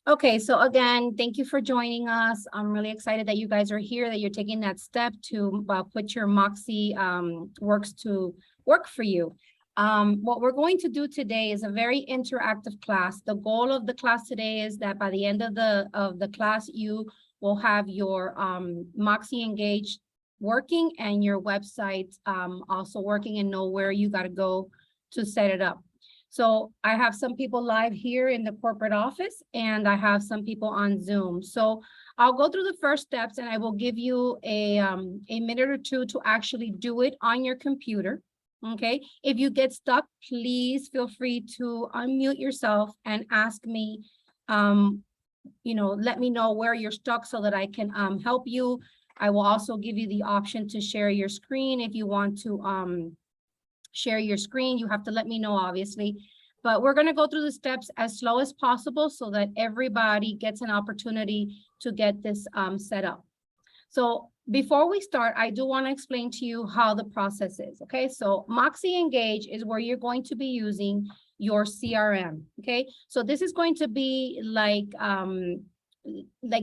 Okay, so again, thank you for joining us. I'm really excited that you guys are here, that you're taking that step to put your MOXI works to work for you. What we're going to do today is a very interactive class. The goal of the class today is that by the end of the class, you will have your MOXI Engage working and your website also working and know where you got to go to set it up. So I have some people live here in the corporate office and I have some people on Zoom. So I'll go through the first steps and I will give you a minute or two to actually do it on your computer. Okay, if you get stuck, please feel free to unmute yourself and ask me, let me know where you're stuck so that I can help you. I will also give you the option to share your screen if you want to share your screen. You have to let me know, obviously, but we're going to go through the steps as slow as possible so that everybody gets an opportunity to get this set up. So before we start, I do want to explain to you how the process is. Okay, so MOXI Engage is where you're going to be using your CRM. Okay, so this is going to be like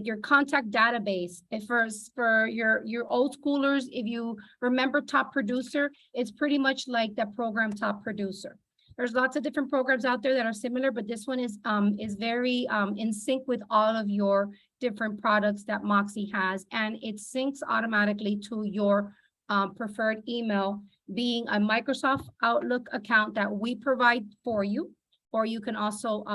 your contact database. If for your old schoolers, if you remember Top Producer, it's pretty much like the program Top Producer. There's lots of different programs out there that are similar, but this one is very in sync with all of your different products that MOXI has, and it syncs automatically to your preferred email, being a Microsoft Outlook account that we provide for you, or you can also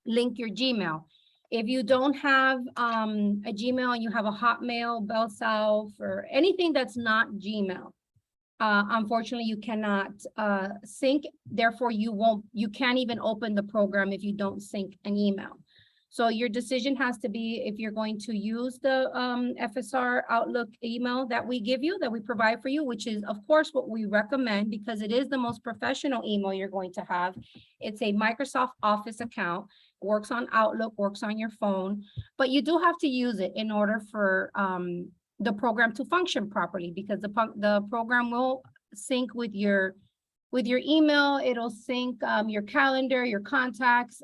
link your Gmail. If you don't have a Gmail and you have a Hotmail, BellSouth, or anything that's not Gmail, unfortunately, you cannot sync. Therefore, you can't even open the program if you don't sync an email. So your decision has to be if you're going to use the FSR Outlook email that we give you, that we provide for you, which is, of course, what we recommend because it is the most professional email you're going to have. It's a Microsoft Office account, works on Outlook, works on your phone, but you do have to use it in order for the program to function properly, because the program will sync with your email. It'll sync your calendar, your contacts,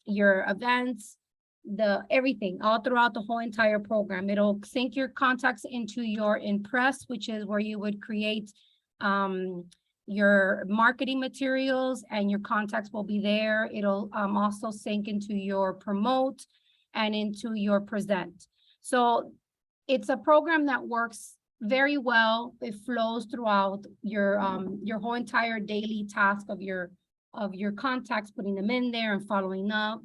your events, everything all throughout the whole entire program. It'll sync your contacts into your Impress, which is where you would create your marketing materials, and your contacts will be there. It'll also sync into your Promote and into your Present. So it's a program that works very well. It flows throughout your whole entire daily task of your contacts, putting them in there and following up.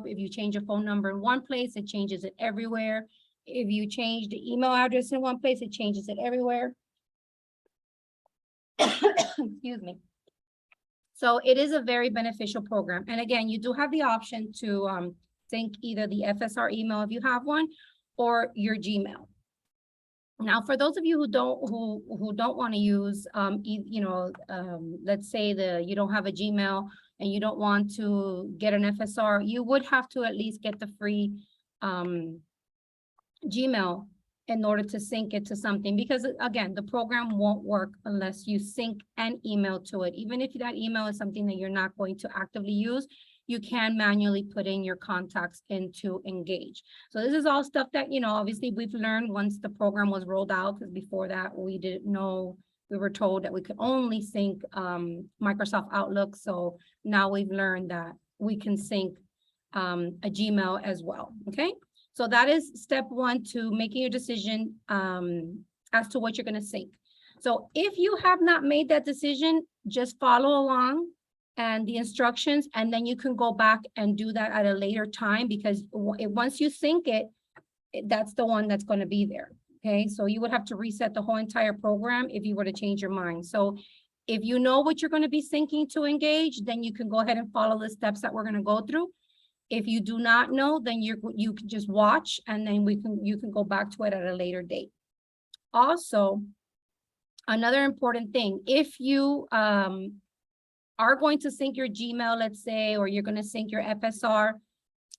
If you change a phone number in one place, it changes it everywhere. If you change the email address in one place, it changes it everywhere. Excuse me. So it is a very beneficial program. And again, you do have the option to sync either the FSR email if you have one, or your Gmail. Now, for those of you who don't want to use, let's say you don't have a Gmail and you don't want to get an FSR, you would have to at least get the free Gmail in order to sync it to something, because again, the program won't work unless you sync an email to it. Even if that email is something that you're not going to actively use, you can manually put in your contacts into Engage. So this is all stuff that, obviously we've learned once the program was rolled out, because before that we didn't know. We were told that we could only sync Microsoft Outlook. So now we've learned that we can sync a Gmail as well, okay? So that is step one to making your decision as to what you're going to sync. So if you have not made that decision, just follow along and the instructions, and then you can go back and do that at a later time, because once you sync it, that's the one that's going to be there. Okay, so you would have to reset the whole entire program if you were to change your mind. So if you know what you're going to be syncing to Engage, then you can go ahead and follow the steps that we're going to go through. If you do not know, then you can just watch, and then you can go back to it at a later date. Also, another important thing, if you are going to sync your Gmail, let's say, or you're going to sync your FSR,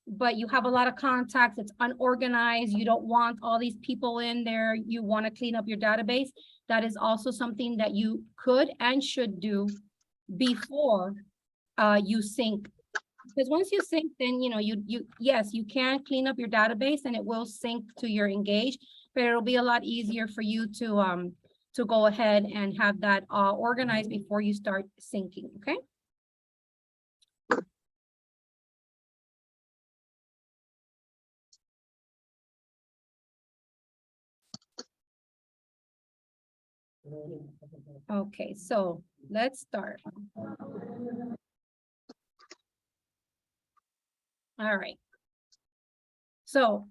but you have a lot of contacts, it's unorganized, you don't want all these people in there, you want to clean up your database, that is also something that you could and should do before you sync because once you sync, then, yes, you can clean up your database and it will sync to your Engage, but it'll be a lot easier for you to go ahead and have that organized before you start syncing, okay? Okay, so let's start. All right. So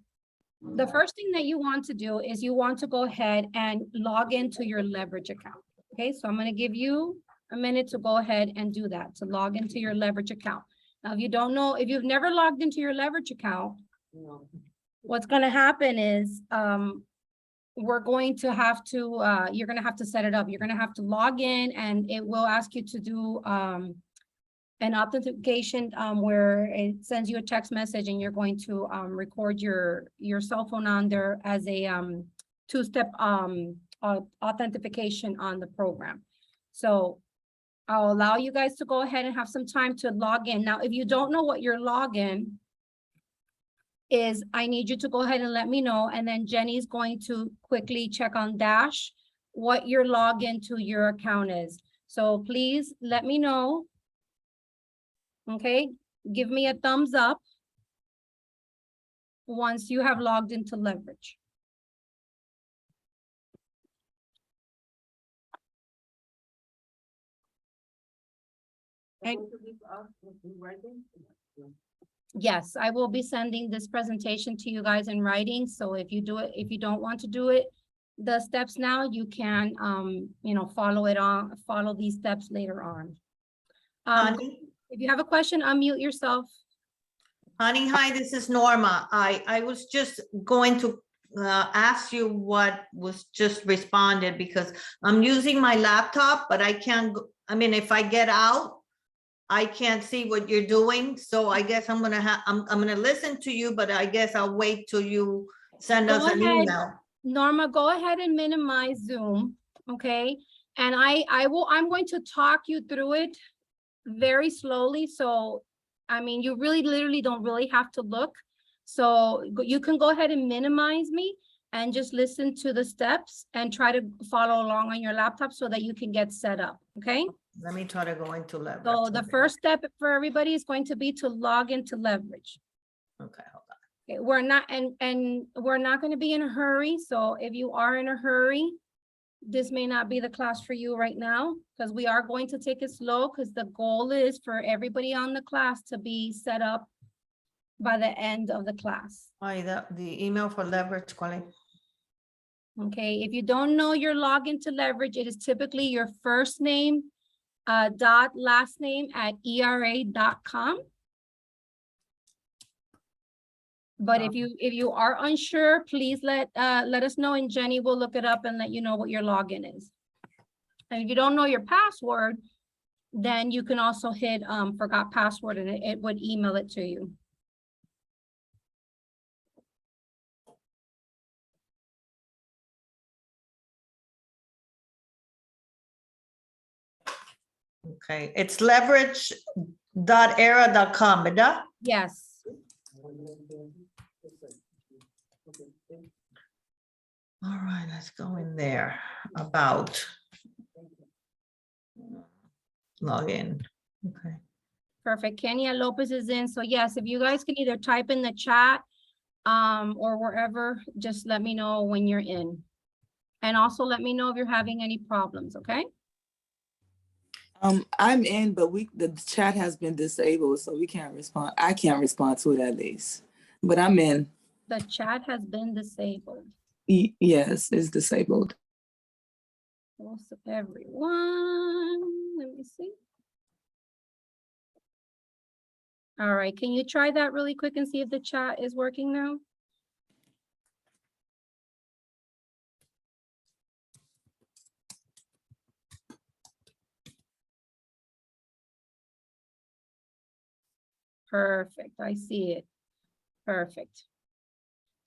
the first thing that you want to do is you want to go ahead and log into your leverage account. Okay, so I'm going to give you a minute to go ahead and do that, to log into your leverage account. Now, if you don't know, if you've never logged into your leverage account, what's going to happen is we're going to have to, you're going to have to set it up. You're going to have to log in and it will ask you to do an authentication where it sends you a text message and you're going to record your cell phone on there as a two-step authentication on the program. So I'll allow you guys to go ahead and have some time to log in. Now, if you don't know what your login is, I need you to go ahead and let me know. And then Jenny's going to quickly check on Dash what your login to your account is. So please let me know. Okay, give me a thumbs up once you have logged into Leverage. Okay. Yes, I will be sending this presentation to you guys in writing. So if you do it, if you don't want to do it, the steps now, you can, follow these steps later on. Honey, If you have a question, unmute yourself. honey, hi, this is Norma. I was just going to ask you what was just responded because I'm using my laptop, but I can't, if I get out, I can't see what you're doing. So I guess I'm gonna listen to you, but I guess I'll wait till you send us an email. Norma, go ahead and minimize Zoom, okay? And I'm going to talk you through it very slowly. So, you really literally don't really have to look. So you can go ahead and minimize me and just listen to the steps and try to follow along on your laptop so that you can get set up, okay? Let me try to go into Leverage. So the first step for everybody is going to be to log into Leverage. Okay, hold on. Okay, we're not, and we're not going to be in a hurry. So if you are in a hurry, this may not be the class for you right now, because we are going to take it slow, because the goal is for everybody on the class to be set up by the end of the class. The email for Leverage, calling. Okay, if you don't know your login to Leverage, it is typically your first name, dot last name at era.com. But if you are unsure, please let us know, and Jenny will look it up and let you know what your login is. And if you don't know your password, then you can also hit forgot password and it would email it to you. Okay, it's leverage.era.com, ¿verdad? Yes. All right, let's go in there. About login. Okay. Perfect. Kenya Lopez is in. So yes, if you guys can either type in the chat or wherever, just let me know when you're in. And also let me know if you're having any problems, okay? I'm in, but the chat has been disabled, so we can't respond. I can't respond to it at least, but I'm in. The chat has been disabled. Yes, it's disabled. Most of everyone, let me see. All right, can you try that really quick and see if the chat is working now? Perfect, I see it. Perfect.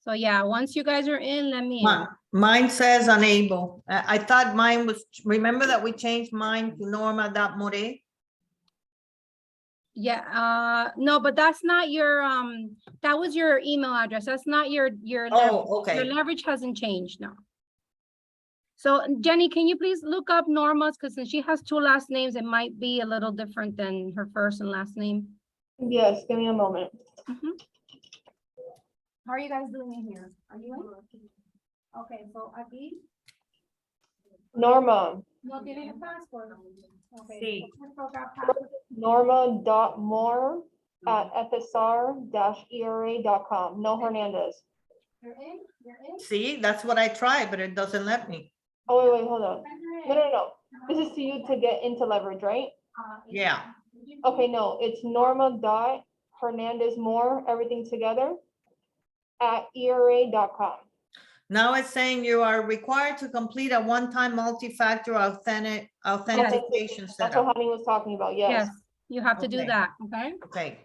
So yeah, once you guys are in, let me in. Mine says unable. I thought mine was, remember that we changed mine to Norma.more? Yeah, no, but that's not your, that was your email address. That's not your Oh, your okay. leverage hasn't changed, no. So Jenny, can you please look up Norma's, because since she has two last names, it might be a little different than her first and last name. Yes, give me a moment. Mhm. How are you guys doing in here? Are you in? Okay, so aquí Norma, no tienen el password. Okay. Sí. norma.moore@fsr-era.com. No Hernandez. You're in? You're in? See, that's what I tried, but it doesn't let me. Oh, wait, hold on. No. This is to you to get into leverage, right? Yeah. Okay, no, it's Norma.Hernandez-Moore, everything together, @era.com. Now it's saying you are required to complete a one-time multi-factor authentication That's setup. what Honey was talking about, yes. Yes, you have to do Okay. that, okay? Okay.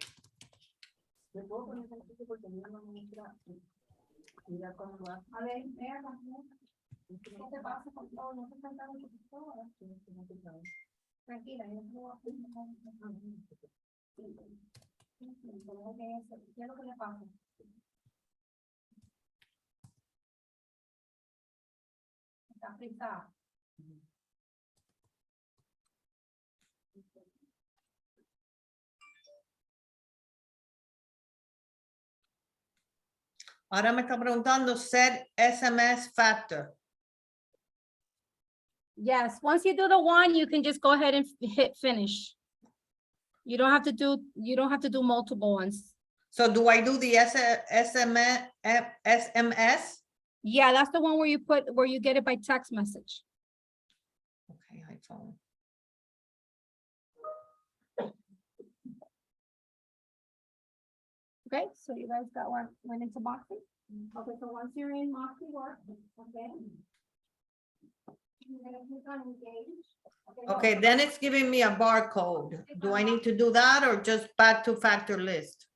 Tranquila, yo te voy a ¿qué es lo que le pasa? Está frisada. Ahora me está preguntando set SMS factor. Yes, once you do the one, you can just go ahead and hit finish. You don't have to do multiple ones. So do I do the SMS? Yeah, that's the one where you get it by text message. Okay, iPhone. Okay, so you guys got went into MOXI. Okay, so once you're in MOXI work, okay. You're gonna click on engage. Okay, then it's giving me a barcode. Do I need to do that or just back to factor list?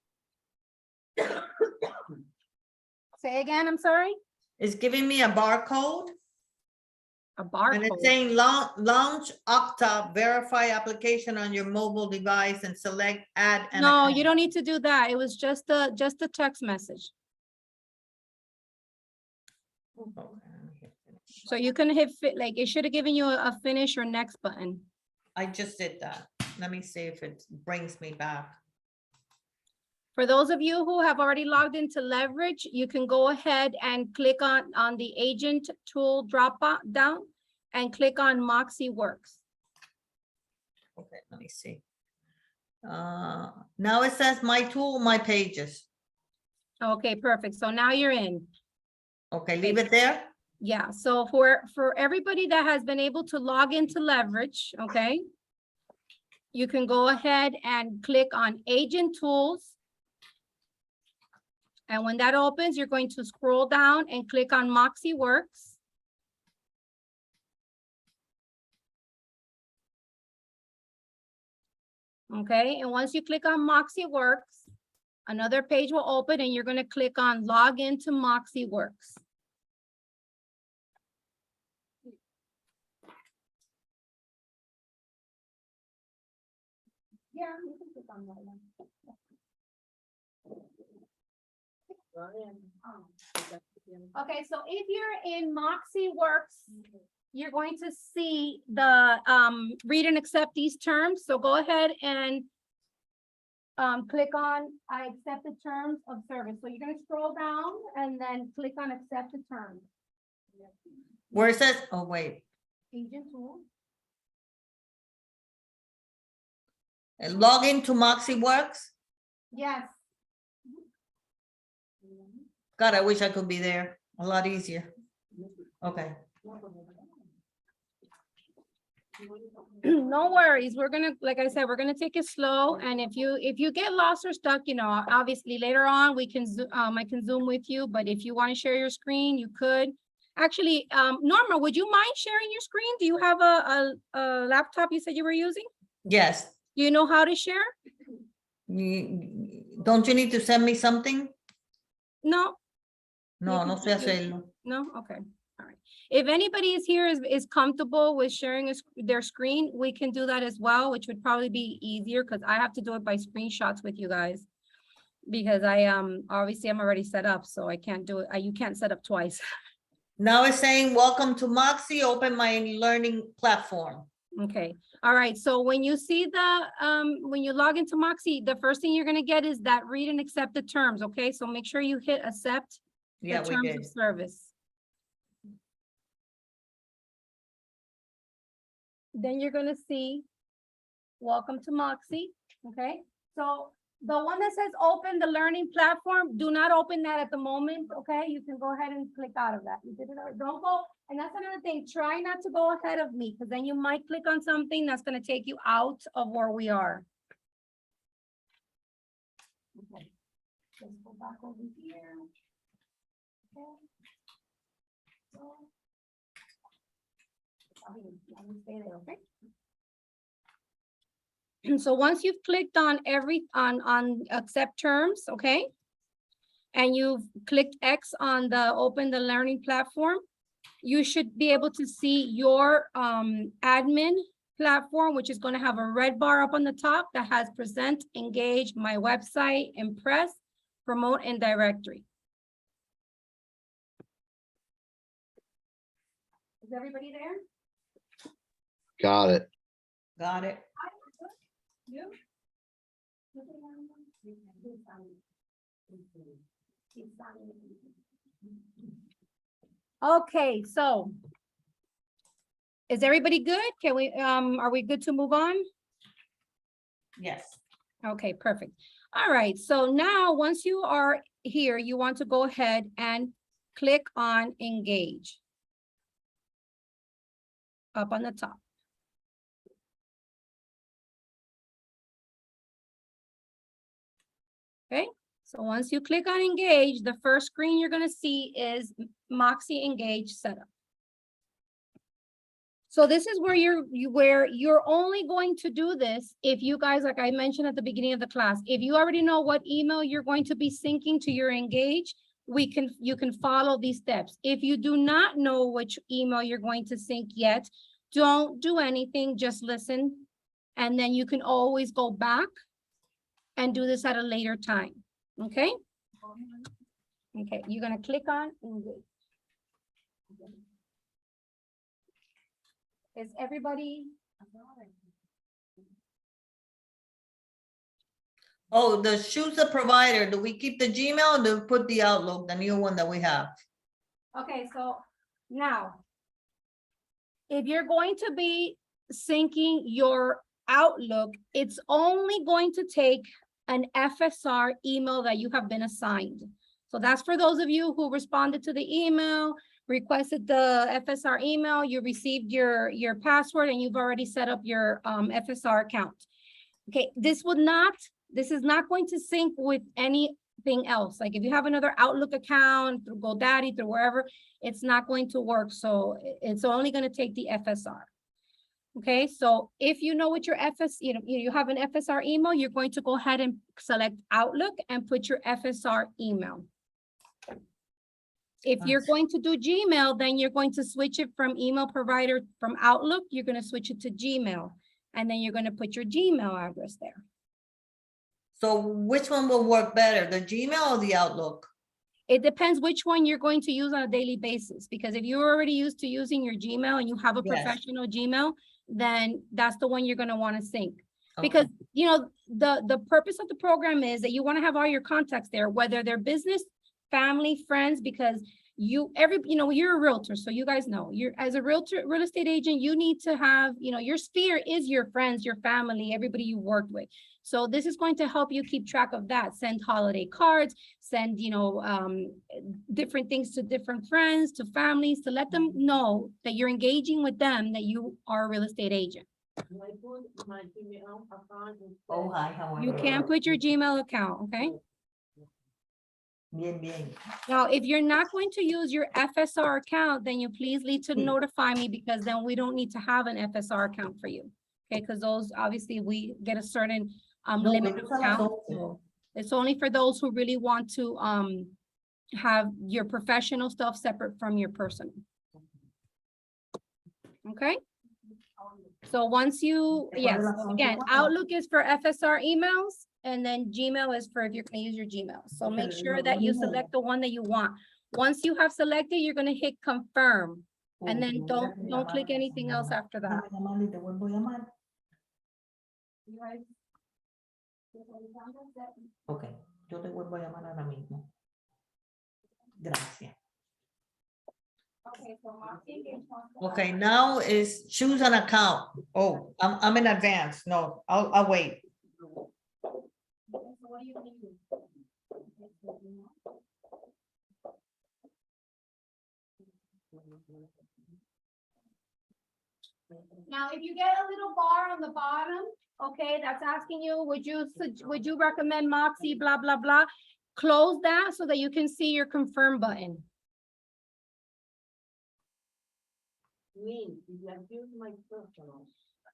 Say again, I'm sorry? It's giving me a barcode A and it's barcode. saying launch Okta, verify application on your mobile device and select add an No, account. you don't need to do that. It was just the text message. Okay. So you can hit like it should have given you a finish or next button. I just did that. Let me see if it brings me back. For those of you who have already logged into Leverage, you can go ahead and click on the agent tool drop down and click on MOXI Works. Okay, let me see. Now it says my tool, my pages. Okay, perfect. So now you're in. Okay, leave it there. Yeah, so for everybody that has been able to log into Leverage, okay, you can go ahead and click on Agent Tools. And when that opens, you're going to scroll down and click on MOXI Works. Okay, and once you click on MOXI Works, another page will open and you're going to click on Log into MOXI Works. Yeah, you can click on that one. Okay, so if you're in MOXI Works, you're going to see the read and accept these terms. So go ahead and click on I accept the terms of service. So you're going to scroll down and then click on accept the terms. Where it says, oh, wait, Agent tool. log into MOXI Works. Yes. God, I wish I could be there. A lot easier. Okay. No worries. We're gonna, like I said, we're gonna take it slow. And if you get lost or stuck, you know, obviously later on we can I can Zoom with you. But if you want to share your screen, you could. Actually, Norma, would you mind sharing your screen? Do you have a laptop you said you were using? Yes. Do you know how to share? Don't you need to send me something? No. No, no sé hacerlo. No, okay, all right. If anybody is here is comfortable with sharing their screen, we can do that as well, which would probably be easier because I have to do it by screenshots with you guys. Because I obviously I'm already set up, so I can't do it. You can't set up twice. Now it's saying, welcome to MOXI, open my learning platform. Okay, all right. So when you see when you log into MOXI, the first thing you're gonna get is that read and accept the terms, okay? So make sure you hit accept the Yeah, we terms did. of service. Then you're gonna see, welcome to MOXI, okay? So the one that says open the learning platform, do not open that at the moment, okay? You can go ahead and click out of that. You did it, don't go, and that's another thing, try not to go ahead of me, because then you might click on something that's gonna take you out of where we are. Okay, let's go back over here. Okay. So, I'll stay there, okay? And so once you've clicked on on accept terms, okay? And you've clicked X on the open the learning platform, you should be able to see your admin platform, which is going to have a red bar up on the top that has present, engage, my website, impress, promote, and directory. Is everybody there? Got it. Got it. You? Okay, so is everybody good? Can we, are we good to move on? Yes. Okay, perfect. All right, so now once you are here, you want to go ahead and click on engage up on the top. Okay, so once you click on engage, the first screen you're going to see is MOXI Engage setup. So this is where you're only going to do this if you guys, like I mentioned at the beginning of the class, if you already know what email you're going to be syncing to your engage, you can follow these steps. If you do not know which email you're going to sync yet, don't do anything, just listen. And then you can always go back and do this at a later time, okay? Okay, you're gonna click on engage. Is everybody? Oh, the choose the provider. Do we keep the Gmail or do we put the Outlook, the new one that we have? Okay, so now, if you're going to be syncing your Outlook, it's only going to take an FSR email that you have been assigned. So that's for those of you who responded to the email, requested the FSR email, you received your password, and you've already set up your FSR account. Okay, this is not going to sync with anything else. Like if you have another Outlook account through GoDaddy, through wherever, it's not going to work. So it's only going to take the FSR. Okay, so if you know what your you have an FSR email, you're going to go ahead and select Outlook and put your FSR email. If you're going to do Gmail, then you're going to switch it from email provider from Outlook, you're going to switch it to Gmail, and then you're going to put your Gmail address there. So which one will work better, the Gmail or the Outlook? It depends which one you're going to use on a daily basis, because if you're already used to using your Gmail and you have a Yes. professional Gmail, then that's the one you're going to want to sync. Okay. Because, you know, the purpose of the program is that you want to have all your contacts there, whether they're business, family, friends, because you're a realtor. So you guys know, as a real estate agent, you need to have, your sphere is your friends, your family, everybody you worked with. So this is going to help you keep track of that. Send holiday cards, send, different things to different friends, to families, to let them know that you're engaging with them, that you are a real estate agent. Oh, hi, how are You can put your Gmail account, okay? Bien, bien. Now, if you're not going to use your FSR account, then you please need to notify me, because then we don't need to have an FSR account for you. Okay, because those, obviously, we get a certain limit of count. So it's only for those who really want to have your professional stuff separate from your personal. Okay? So once you, yes, so again, Outlook is for FSR emails, and then Gmail is for if you're gonna use your Gmail. So make sure that you select the one that you want. Once you have selected, you're gonna hit confirm, and then don't click anything else after that. Ok, yo te vuelvo a llamar ahora mismo. Gracias. Okay, now is choose an account. Oh, I'm in advance. No, I'll wait. Now, if you get a little bar on the bottom, okay, that's asking you, would you recommend MOXI, blah, blah, blah? Close that so that you can see your confirm button.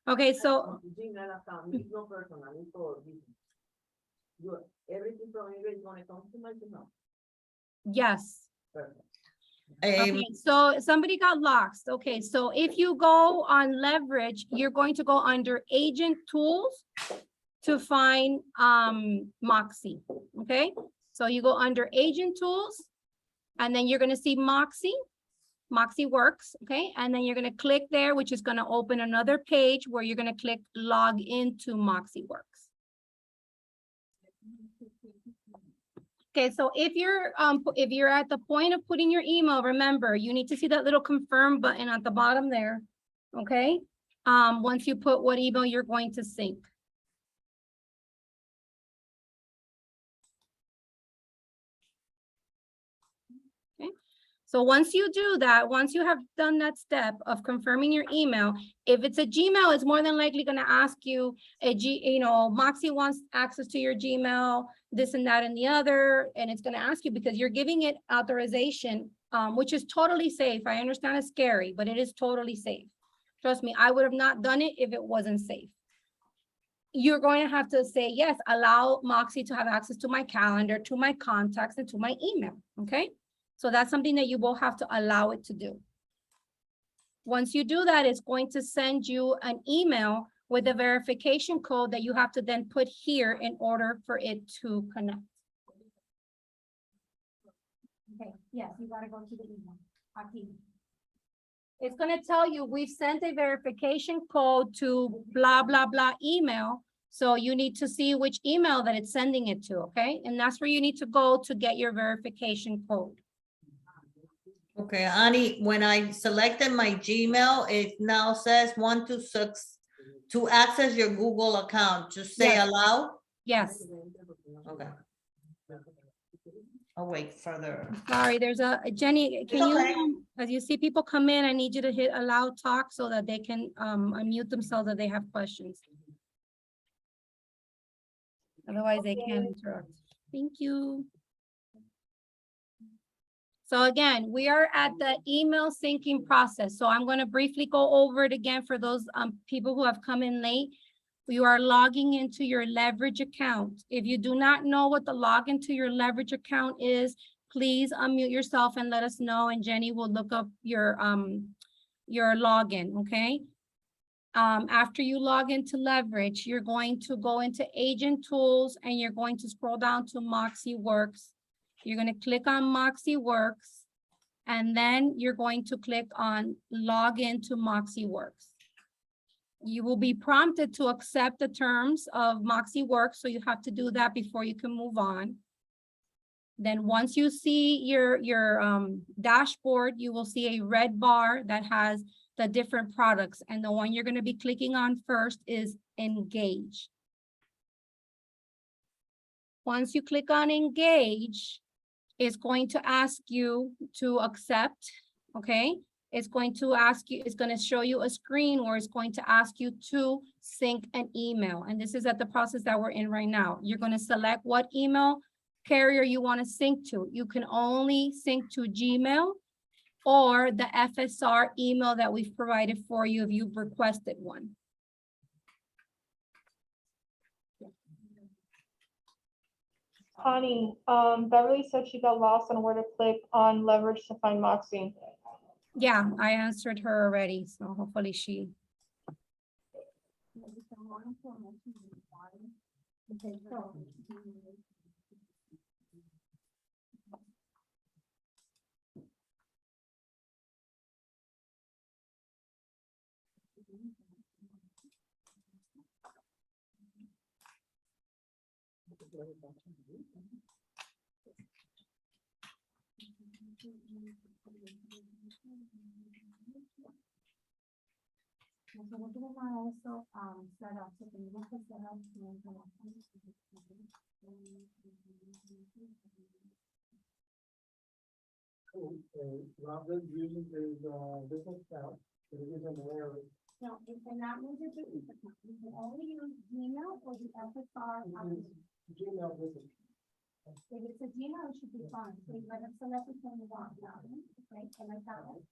Okay, so Gmail account, it's no personal, it's for business. Everything from email is gonna come to my email. yes. Perfect. Okay, so somebody got lost. Okay, so if you go on leverage, you're going to go under agent tools to find MOXI, okay? So you go under agent tools, and then you're gonna see MOXI. MOXI works, okay? And then you're gonna click there, which is gonna open another page where you're gonna click log into MOXI works. Okay, so if you're at the point of putting your email, remember, you need to see that little confirm button at the bottom there, okay? Once you put what email you're going to sync. Okay, so once you do that, once you have done that step of confirming your email, if it's a Gmail, it's more than likely gonna ask you MOXI wants access to your Gmail, this and that and the other, and it's gonna ask you because you're giving it authorization, which is totally safe. I understand it's scary, but it is totally safe. Trust me, I would have not done it if it wasn't safe. You're going to have to say, yes, allow MOXI to have access to my calendar, to my contacts, and to my email, okay? So that's something that you will have to allow it to do. Once you do that, it's going to send you an email with a verification code that you have to then put here in order for it to connect. Okay, yes, you gotta go to the email. Aquí. It's gonna tell you, we've sent a verification code to blah, blah, blah email. So you need to see which email that it's sending it to, okay? And that's where you need to go to get your verification code. Okay, Annie, when I selected my Gmail, it now says 126 to access your Google account. Just say Yes. allow. Yes, Okay. I'll wait further. sorry, there's a Jenny, can okay. you, as you see people come in, I need you to hit allow talk so that they can unmute themselves if they have questions. Otherwise, they can interrupt. Thank you. So again, we are at the email syncing process. So I'm going to briefly go over it again for those people who have come in late. You are logging into your leverage account. If you do not know what the login to your leverage account is, please unmute yourself and let us know, and Jenny will look up your login, okay? After you log into leverage, you're going to go into agent tools and you're going to scroll down to MOXI Works. You're going to click on MOXI Works, and then you're going to click on log into MOXI Works. You will be prompted to accept the terms of MOXI Works, so you have to do that before you can move on. Then once you see your dashboard, you will see a red bar that has the different products, and the one you're going to be clicking on first is Engage. Once you click on Engage, it's going to ask you to accept, okay? It's going to ask you, it's going to show you a screen where it's going to ask you to sync an email. And this is at the process that we're in right now. You're going to select what email carrier you want to sync to. You can only sync to Gmail or the FSR email that we've provided for you if you've requested one. Connie, Beverly said she got lost on where to click on leverage to find MOXI. Yeah, I answered her already, so hopefully she. Okay, so. Robert using his business account, so it isn't aware of it. No, you cannot move your business account. You can only use Gmail or the FSR. Gmail business. If it's a Gmail, it should be fine. So you gotta select the one you want now, okay? And I got it.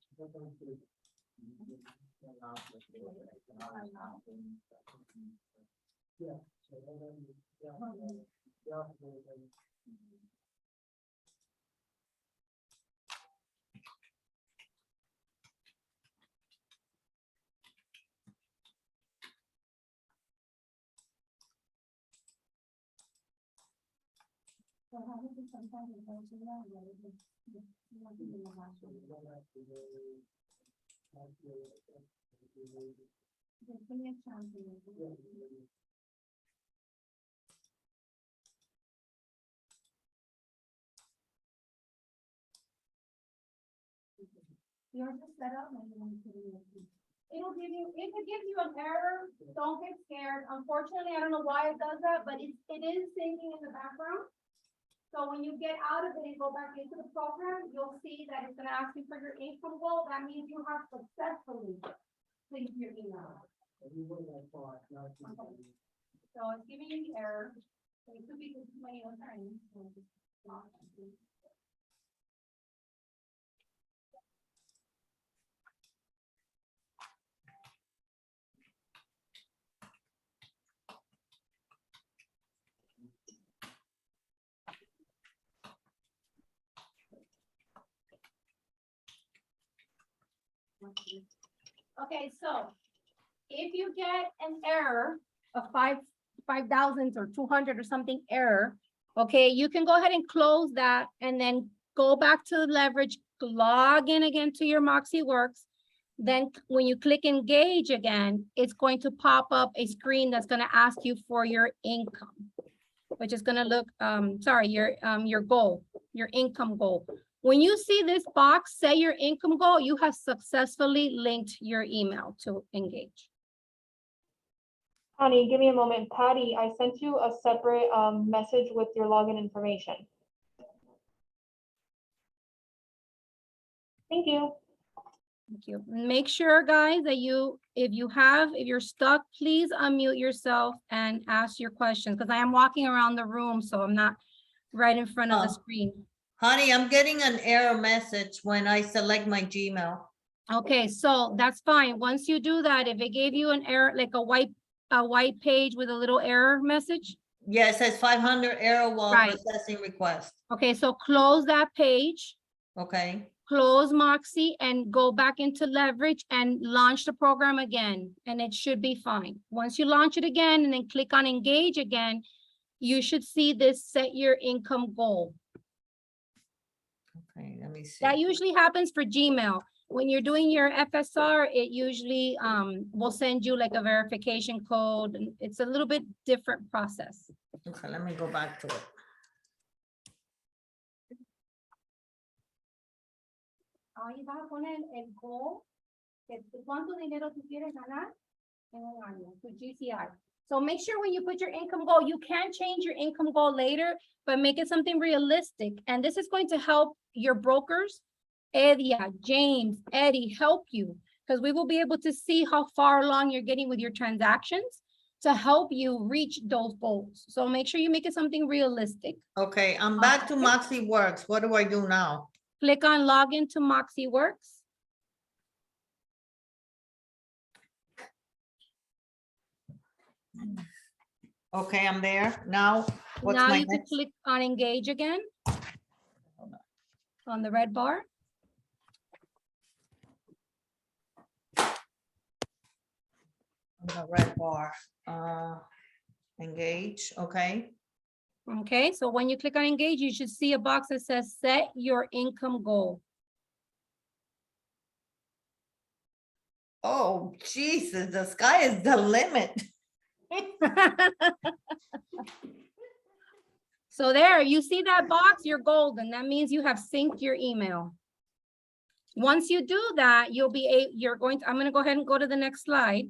Yeah. So then, yeah. So how would you sometimes go to that? Or is it- you want to do the last one? Just give me a chance to review it. Yours is set up, maybe one to do it. It'll give you, if it gives you an error, don't get scared. Unfortunately, I don't know why it does that, but it is syncing in the background. So when you get out of it and go back into the program, you'll see that it's gonna ask you for your income goal. That means you have successfully synced your email. Okay. So it's giving you the error. So it could be too many other times. So just not- Okay, so if you get an error of 5,000 or 200 or something error, okay, you can go ahead and close that and then go back to leverage, log in again to your MOXI Works. Then when you click engage again, it's going to pop up a screen that's going to ask you for your income, which is going to look, your goal, your income goal. When you see this box, say your income goal, you have successfully linked your email to engage. Connie, give me a moment. Patty, I sent you a separate message with your login information. Thank you. Thank you. Make sure, guys, that if you're stuck, please unmute yourself and ask your questions, because I am walking around the room, so I'm not right in front of the Oh. screen. Honey, I'm getting an error message when I select my Gmail. Okay, so that's fine. Once you do that, if it gave you an error, like a white page with a little error message. Yeah, it says 500 error while Right. processing request. Okay, so close that page, Okay, close MOXI and go back into leverage and launch the program again, and it should be fine. Once you launch it again and then click on engage again, you should see this set your income goal. okay, let me see. That usually happens for Gmail. When you're doing your FSR, it usually will send you like a verification code, and it's a little bit different process. Okay, let me go back to it. Ahí vas a poner el goal, cuánto dinero tú quieres ganar en un año, tu GCI. So make sure when you put your income goal, you can change your income goal later, but make it something realistic. And this is going to help your brokers, Edia, James, Eddie, help you, because we will be able to see how far along you're getting with your transactions to help you reach those goals. So make sure you make it something realistic. Okay, I'm back to MOXI Works. What do I do now? Click on login to MOXI Works. Okay, I'm there. Now, what's Now my you can next? click on engage again on the red bar. The red bar, engage, okay. Okay, so when you click on engage, you should see a box that says set your income goal. Oh, Jesus, the sky is the limit. So there, you see that box, you're golden. That means you have synced your email. Once you do that, I'm gonna go ahead and go to the next slide.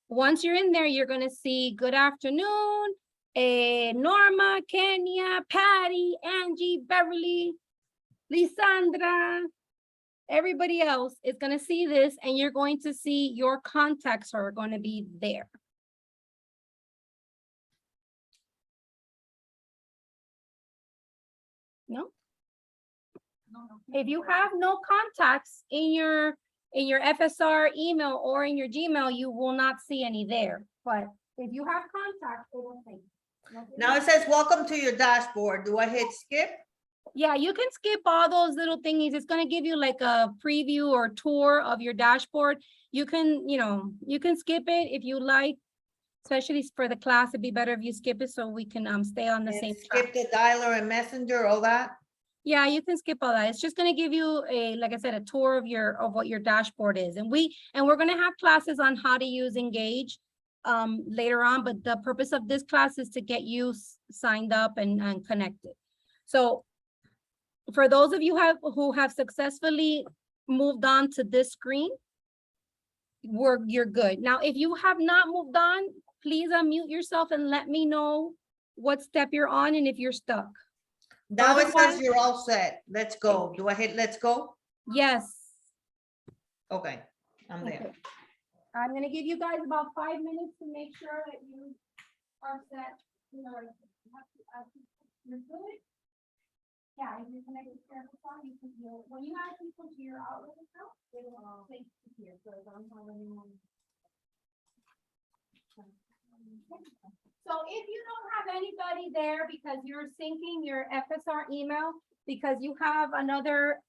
Once you're in there, you're gonna see good afternoon, Norma, Kenya, Patty, Angie, Beverly, Lisandra, everybody else is gonna see this, and you're going to see your contacts are gonna be there. No? If you have no contacts in your FSR email or in your Gmail, you will not see any there. But if you have contacts, it will say. Now it says, welcome to your dashboard. Do I hit skip? Yeah, you can skip all those little thingies. It's gonna give you like a preview or tour of your dashboard. You can, you can skip it if you like, especially for the class. It'd be better if you skip it so we can stay on the And same track. skip the dialer and messenger, all that? Yeah, you can skip all that. It's just gonna give you like I said, a tour of what your dashboard is. And we're gonna have classes on how to use Engage later on, but the purpose of this class is to get you signed up and connected. So for those of you who have successfully moved on to this screen, you're good. Now, if you have not moved on, please unmute yourself and let me know what step you're on and if you're stuck. Now it says Otherwise- you're all set. Let's go. Do I hit let's go? Yes. Okay, I'm there. Okay. I'm gonna give you guys about 5 minutes to make sure that you are set. You're good. Yeah, if you're connected to your phone, you can, when you add people to your Outlook account, they will place here, so I don't have anyone. So if you don't have anybody there because you're syncing your FSR email, because you have another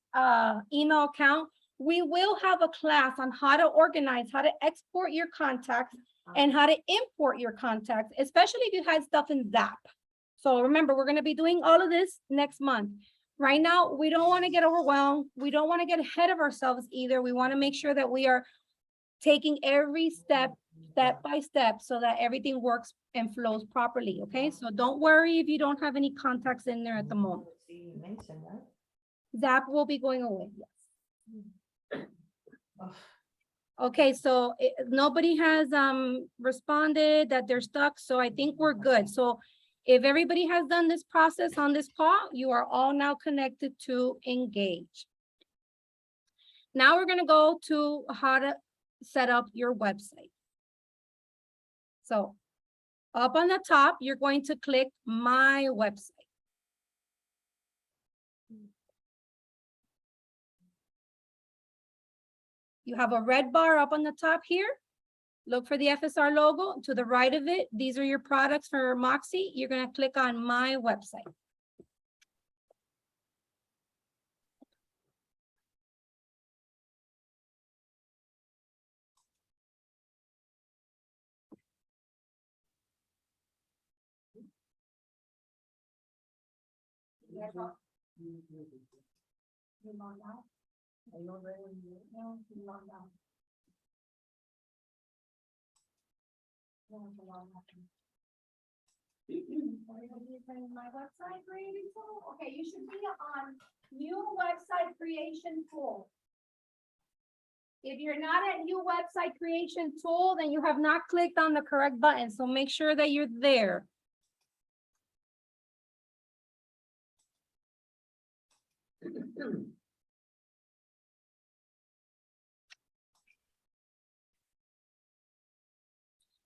email account, we will have a class on how to organize, how to export your contacts and how to import your contacts, especially if you had stuff in Zap. So remember, we're going to be doing all of this next month. Right now, we don't want to get overwhelmed. We don't want to get ahead of ourselves either. We want to make sure that we are taking every step by step so that everything works and flows properly. Okay, so don't worry if you don't have any contacts in there at the moment. Zap will be going away. Yes. Okay, so nobody has responded that they're stuck, so I think we're good. So if everybody has done this process on this call, you are all now connected to Engage. Now we're gonna go to how to set up your website. So up on the top, you're going to click My Website. You have a red bar up on the top here. Look for the FSR logo. To the right of it, these are your products for MOXI. You're going to click on My Website. My website creating tool. Okay, you should be on new website creation tool. If you're not at new website creation tool, then you have not clicked on the correct button. So make sure that you're there.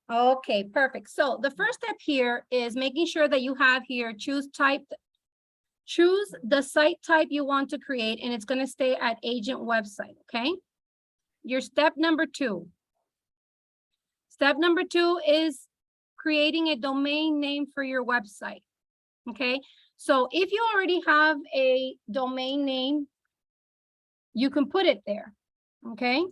Okay, perfect. So the first step here is making sure that you have here, choose the site type you want to create, and it's going to stay at agent website. Okay. Your step number 2. Step number 2 is creating a domain name for your website. Okay. So if you already have a domain name, you can put it there. Okay.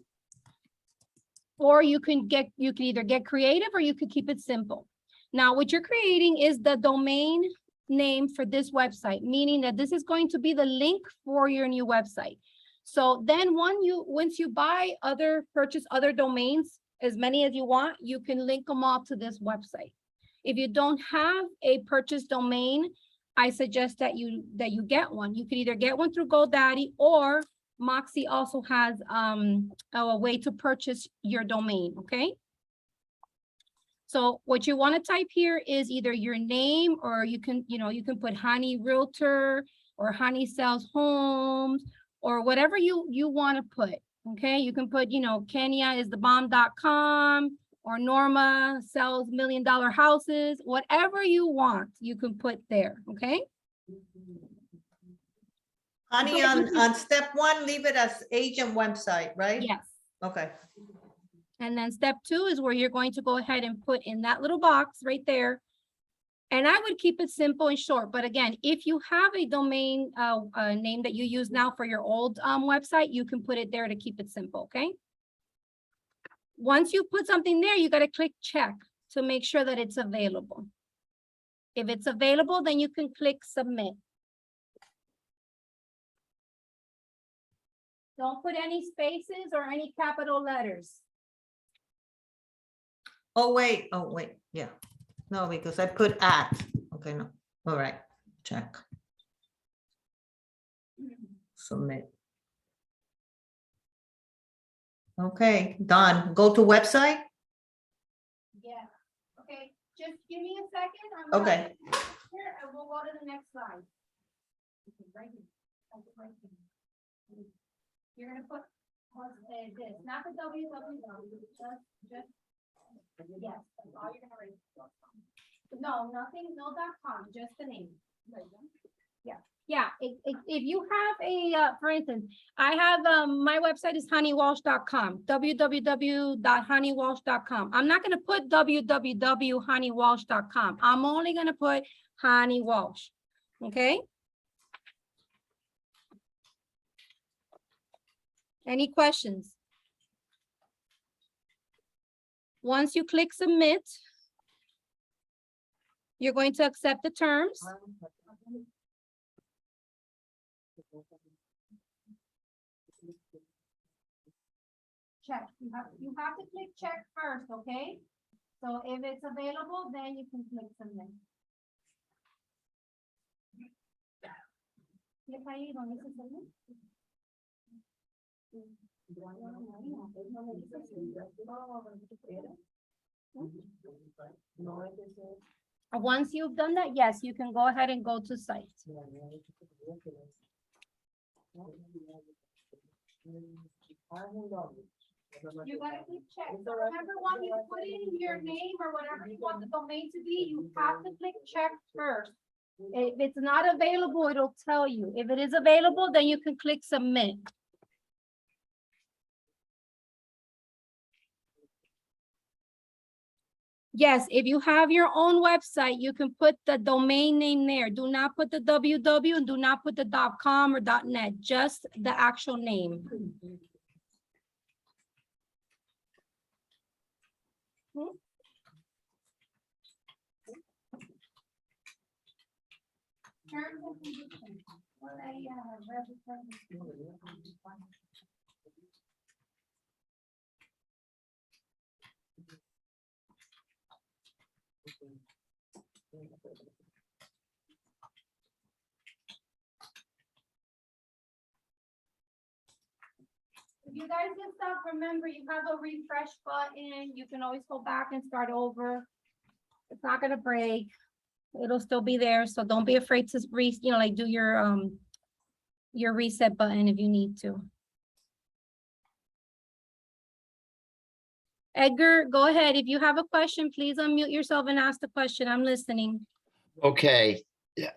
or you can either get creative or you could keep it simple. Now, what you're creating is the domain name for this website, meaning that this is going to be the link for your new website. So then once you purchase other domains, as many as you want, you can link them all to this website. If you don't have a purchased domain, I suggest that you get one. You can either get one through GoDaddy, or MOXI also has a way to purchase your domain, okay? So what you want to type here is either your name, or you can put Honey Realtor or Honey Sells Homes, or whatever you want to put, okay? You can put, Kenya is the bomb.com, or Norma sells $1 million houses, whatever you want, you can put there, okay? Honey, on step 1, leave it as agent website, right? Yes. Okay. And then step 2 is where you're going to go ahead and put in that little box right there. And I would keep it simple and short. But again, if you have a domain name that you use now for your old website, you can put it there to keep it simple, okay? Once you put something there, you got to click check to make sure that it's available. If it's available, then you can click submit. Don't put any spaces or any capital letters. Oh, wait, yeah. No, because I put at. Okay, no. All right, check. Submit. Okay, done. Go to website. Yeah, okay, just give me a second. Okay. Here, and we'll go to the next slide. Okay, right here. Right here. You're gonna put this, not the www, just, yes, that's all you're gonna write. No, nothing, no .com, just the name. Yeah, if you have a, for instance, I have, my website is honeywalsh.com, www.honeywalsh.com. I'm not gonna put www.honeywalsh.com. I'm only gonna put Honey Walsh, okay? Any questions? Once you click submit, you're going to accept the terms. Check. You have to click check first, okay? So if it's available, then you can click submit. Click ahí donde dice submit. Once you've done that, yes, you can go ahead and go to site. You gotta keep check. So remember, when you put in your name or whatever you want the domain to be, you have to click check first. If it's not available, it'll tell you. If it is available, then you can click submit. Yes, if you have your own website, you can put the domain name there. Do not put the www and do not put the .com or .net, just the actual name. Terms and conditions. Well, if you guys get stuck, remember you have a refresh button. You can always go back and start over. It's not gonna break. It'll still be there. So don't be afraid to do your reset button if you need to. Edgar, go ahead. If you have a question, please unmute yourself and ask the question. I'm listening. Okay.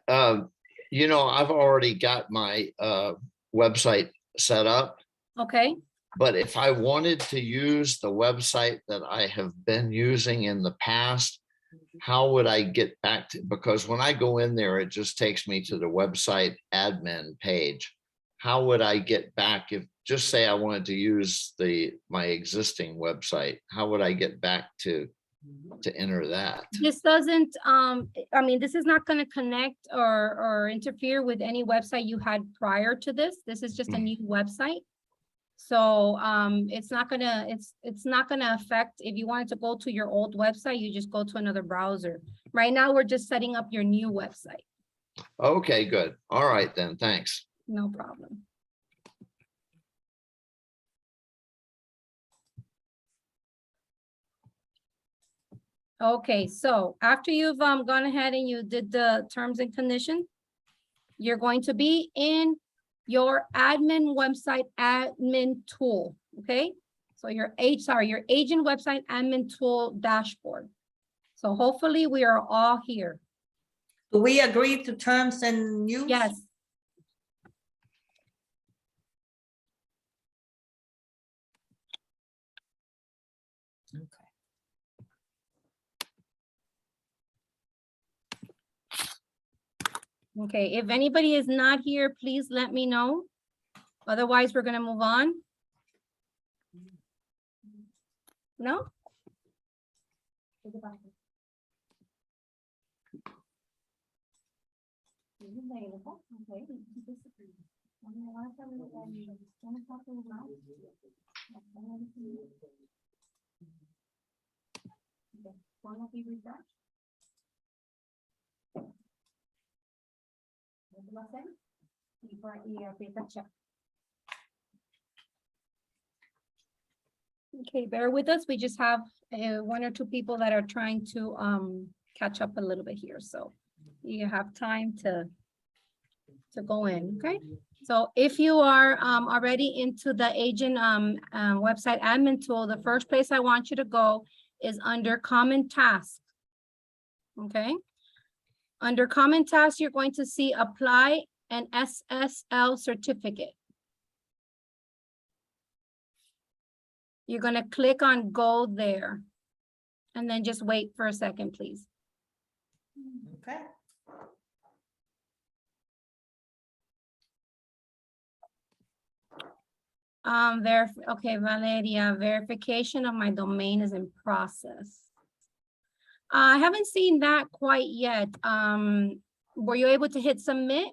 I've already got my website set up, Okay. but if I wanted to use the website that I have been using in the past, how would I get back to, because when I go in there, it just takes me to the website admin page. How would I get back just say I wanted to use my existing website, how would I get back to enter that? This doesn't, I mean, this is not gonna connect or interfere with any website you had prior to this. This is just a new website. So, it's not gonna, it's not gonna affect, if you wanted to go to your old website, you just go to another browser. Right now, we're just setting up your new website. Okay, good. All right then, thanks. No problem. Okay, so after you've gone ahead and you did the terms and conditions, you're going to be in your admin website admin tool, okay? So your agent website admin tool dashboard. So hopefully we are all here. Do we agree to terms and use? Yes. Okay. Okay, if anybody is not here, please let me know. Otherwise, we're gonna move on. No? Okay, bear with us. We just have one or two people that are trying to catch up a little bit here, so you have time to go in, okay? So if you are already into the agent website admin tool, the first place I want you to go is under common tasks. Okay? Under common tasks, you're going to see apply an SSL certificate. You're gonna click on go there. And then just wait for a second, please. Okay. Okay, Valeria, verification of my domain is in process. I haven't seen that quite yet. Were you able to hit submit?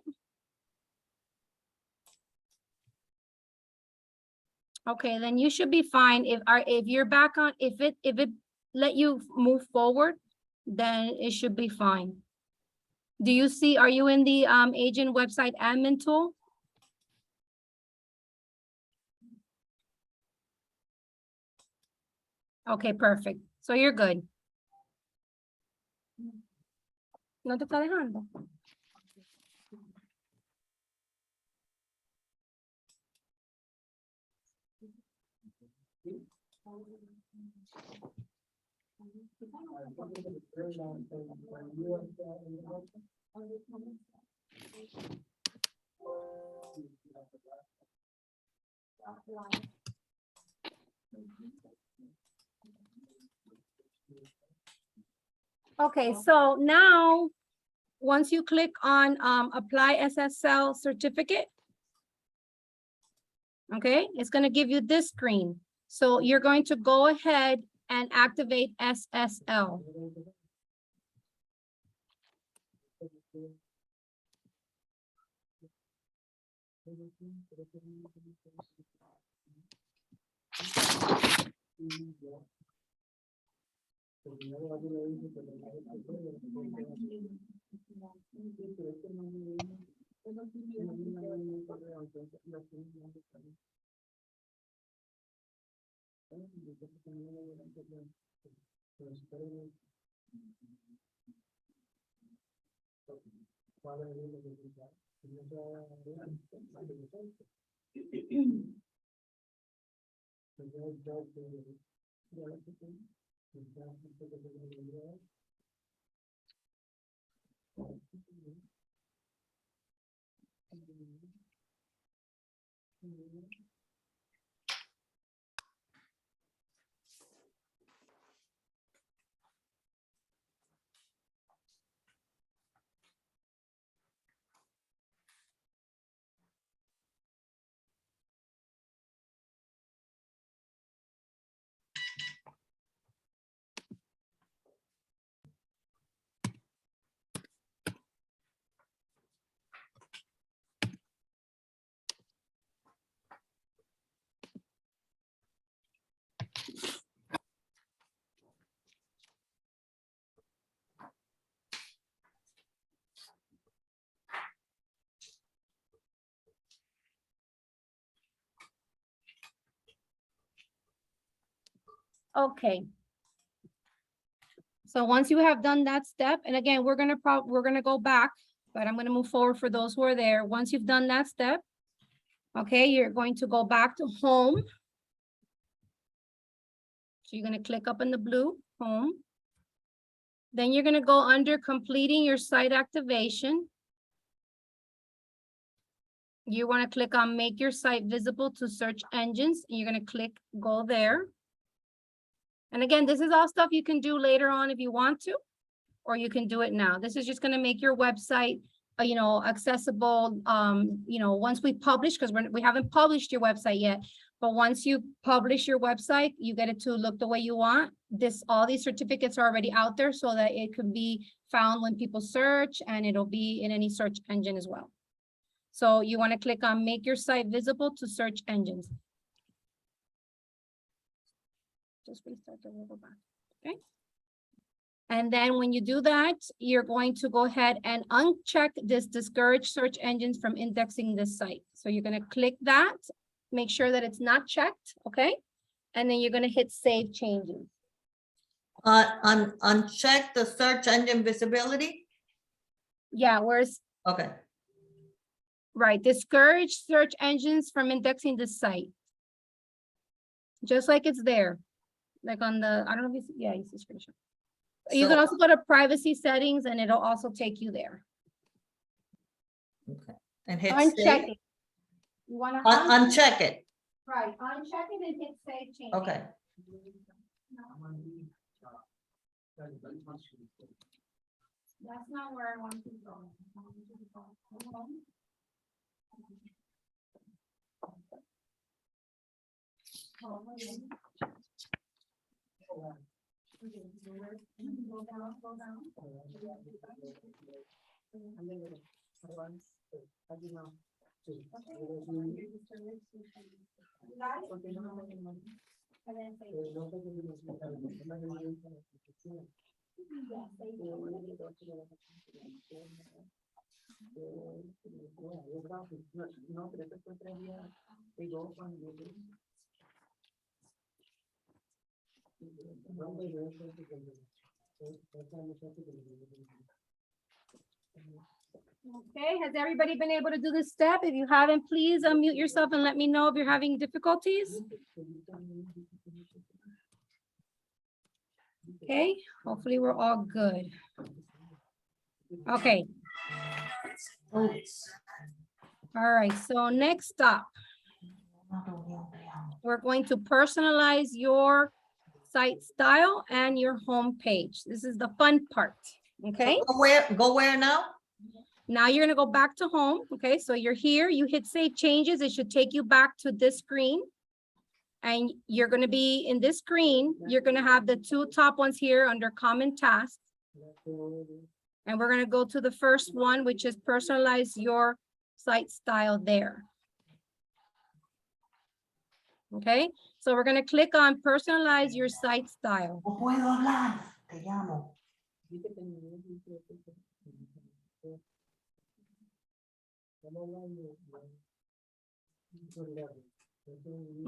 Okay, then you should be fine. If you're back on, if it let you move forward, then it should be fine. Do you see, are you in the agent website admin tool? Okay, perfect. So you're good. No te está dejando. Okay, so now, once you click on apply SSL certificate, okay, it's gonna give you this screen. So you're going to go ahead and activate SSL. Okay. So once you have done that step, and again, we're gonna go back, but I'm gonna move forward for those who are there. Once you've done that step, okay, you're going to go back to home. So you're gonna click up in the blue, home. Then you're gonna go under completing your site activation. You wanna click on make your site visible to search engines, and you're gonna click go there. And again, this is all stuff you can do later on if you want to, or you can do it now. This is just gonna make your website, you know, accessible, you know, once we publish, because we haven't published your website yet, but once you publish your website, you get it to look the way you want. All these certificates are already out there so that it can be found when people search, and it'll be in any search engine as well. So you wanna click on make your site visible to search engines. Just restart the little back, okay? And then when you do that, you're going to go ahead and uncheck this discourage search engines from indexing this site. So you're gonna click that, make sure that it's not checked, okay? And then you're gonna hit save changes. Uncheck the search engine visibility. Yeah, where's, Okay. right, discourage search engines from indexing the site. Just like it's there, like on the, I don't know if you see, yeah, you see screenshot. You can So- also go to privacy settings and it'll also take you there. Okay. And hit Uncheck save. it. You wanna Uncheck it. right, uncheck it and hit save change. Okay. That's not where I want to go. I want you to go. Hold on. Hold on. Go down, go down. And then say, yeah, save Okay, has everybody been able to do this step? If you haven't, please unmute yourself and let me know if you're having difficulties. Okay, hopefully we're all good. Okay. All right, so next up, we're going to personalize your site style and your home page. This is the fun part, okay? Go where now? Now you're gonna go back to home, okay? So you're here, you hit save changes, it should take you back to this screen. And you're gonna be in this screen, you're gonna have the two top ones here under common tasks. And we're gonna go to the first one, which is personalize your site style there. Okay, so we're gonna click on personalize your site style. No puedo hablar. Te llamo.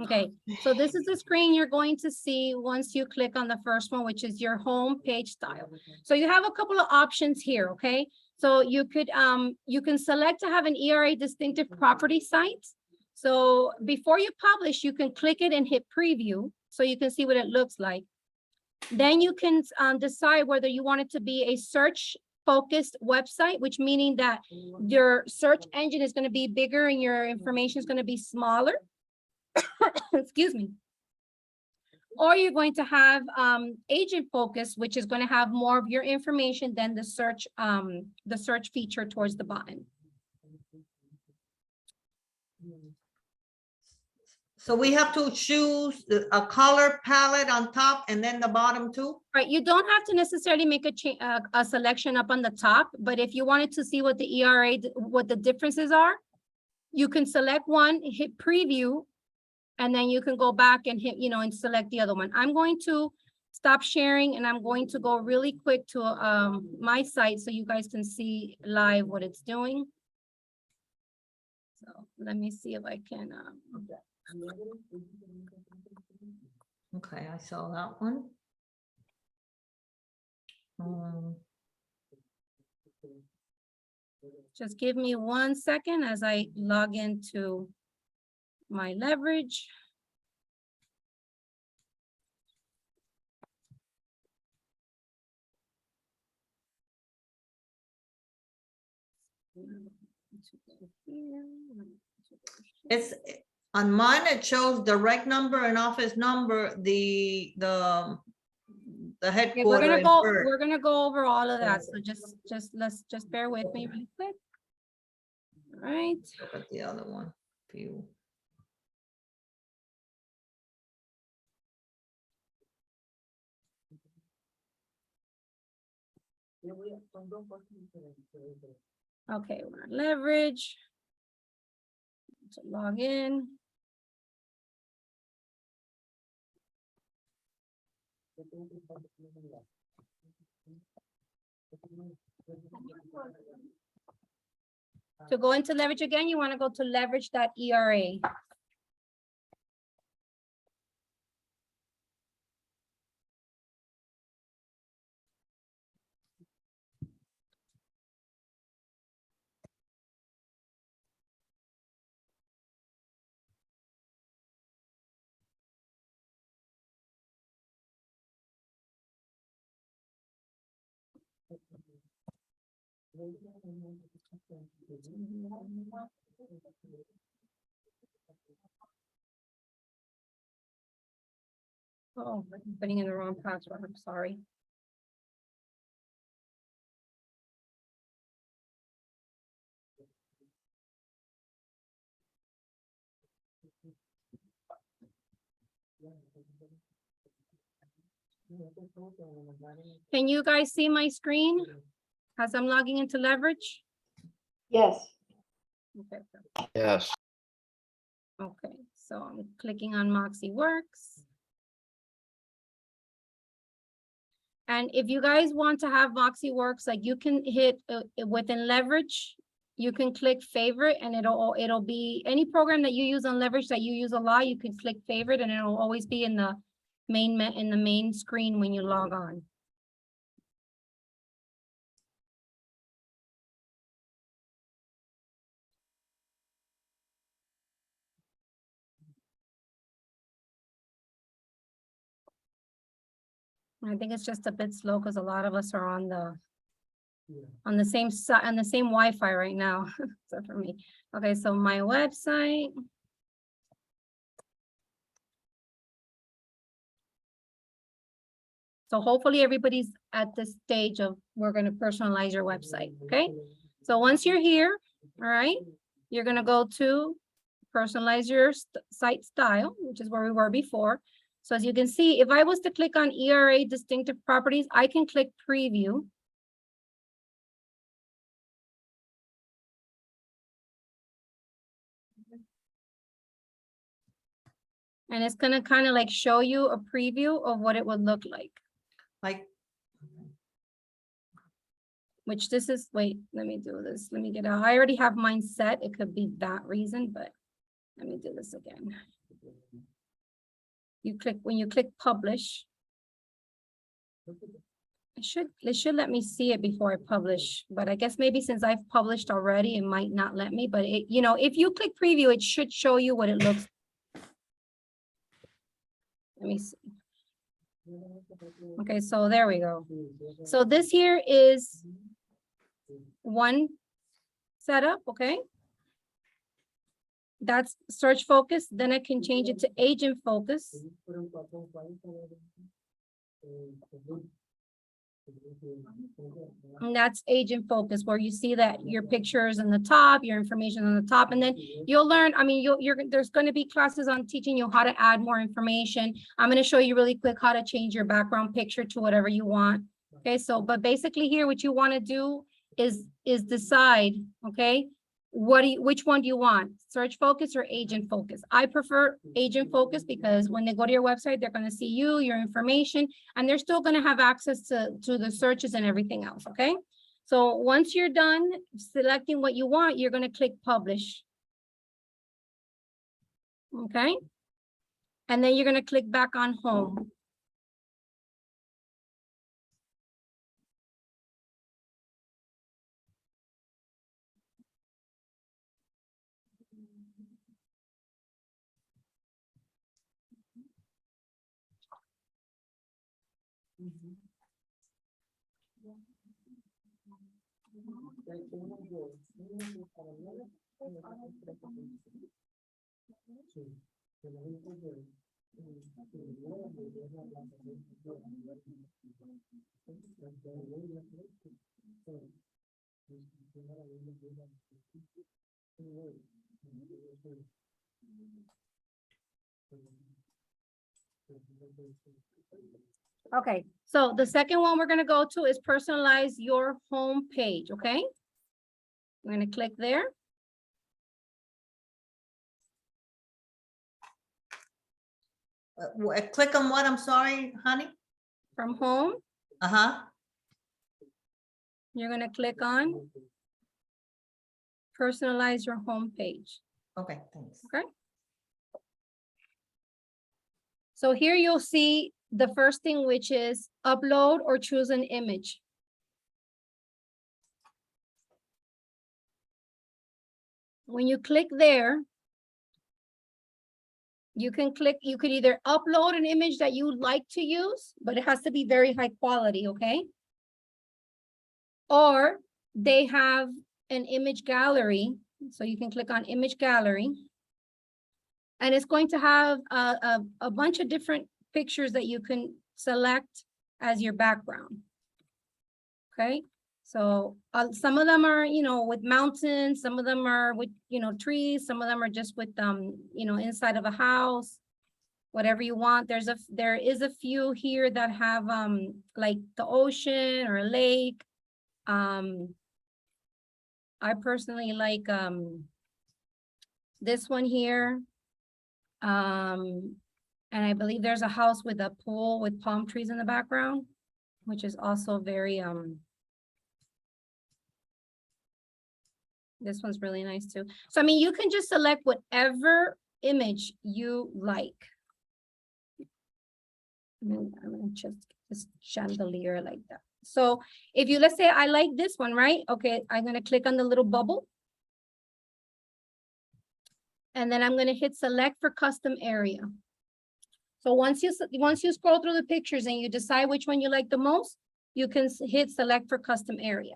Okay, so this is the screen you're going to see once you click on the first one, which is your home page style. So you have a couple of options here, okay? So you can select to have an ERA distinctive property site. So before you publish, you can click it and hit preview so you can see what it looks like. Then you can decide whether you want it to be a search focused website, which meaning that your search engine is going to be bigger and your information is going to be smaller. Excuse me. Or you're going to have agent focus, which is going to have more of your information than the search feature towards the bottom. So we have to choose a color palette on top and then the bottom too? Right, you don't have to necessarily make a selection up on the top, but if you wanted to see what the ERA, what the differences are, you can select one, hit preview, and then you can go back and hit, and select the other one. I'm going to stop sharing and I'm going to go really quick to my site so you guys can see live what it's doing. So let me see if I can. Okay, I saw that one. Just give me 1 second as I log into my leverage. It's on mine, it shows direct number and office number, the Okay, headquarter. in Burt. we're gonna go over all of that. So let's bear with me really quick. All right. Look at the other one, view. Okay, we're on leverage. So log in. To go into leverage again, you want to go to leverage.era. Oh, I'm putting in the wrong password. I'm sorry. Can you guys see my screen as I'm logging into leverage? Yes. Okay. Yes. Okay, so I'm clicking on MOXI Works. And if you guys want to have MOXI Works, like you can hit within leverage, you can click favorite and it'll be any program that you use on leverage that you use a lot, you can click favorite and it'll always be in the main screen when you log on. I think it's just a bit slow because a lot of us are on the same side, on the same Wi-Fi right now, except for me. Okay, so my website. So hopefully everybody's at this stage of we're going to personalize your website, okay? So once you're here, all right, you're going to go to personalize your site style, which is where we were before. So as you can see, if I was to click on ERA distinctive properties, I can click preview. And it's going to kind of like show you a preview of what it would look like. Like, Which this is, wait, let me do this. Let me get out. I already have mine set. It could be that reason, but let me do this again. When you click publish, it should let me see it before I publish, but I guess maybe since I've published already, it might not let me, but it, you know, if you click preview, it should show you what it looks. Let me see. Okay, so there we go. So this here is one setup, okay? That's search focus. Then I can change it to agent focus. And that's agent focus, where you see that your pictures on the top, your information on the top, and then you'll learn. I mean, there's going to be classes on teaching you how to add more information. I'm going to show you really quick how to change your background picture to whatever you want. Okay, so but basically here, what you want to do is decide, okay, which one do you want, search focus or agent focus? I prefer agent focus because when they go to your website, they're going to see you, your information, and they're still going to have access to the searches and everything else. Okay, so once you're done selecting what you want, you're going to click publish. Okay, And then you're gonna click back on home. Okay, so the second one we're gonna go to is personalize your home page, okay? We're gonna click there. Click on what? I'm sorry, honey? From home, Uh-huh. you're gonna click on personalize your home page. Okay, thanks. So here you'll see the first thing, which is upload or choose an image. When you click there, you can either upload an image that you like to use, but it has to be very high quality, okay? Or they have an image gallery, so you can click on image gallery. And it's going to have a bunch of different pictures that you can select as your background. Okay, so some of them are, with mountains, some of them are with, trees, some of them are just with, inside of a house, whatever you want. There is a few here that have like the ocean or a lake. I personally like this one here. And I believe there's a house with a pool with palm trees in the background, which is also very, this one's really nice too. So, I mean, you can just select whatever image you like. I'm gonna just this chandelier like that. So if you, let's say I like this one, right? Okay, I'm gonna click on the little bubble. And then I'm gonna hit select for custom area. So once you scroll through the pictures and you decide which one you like the most, you can hit select for custom area.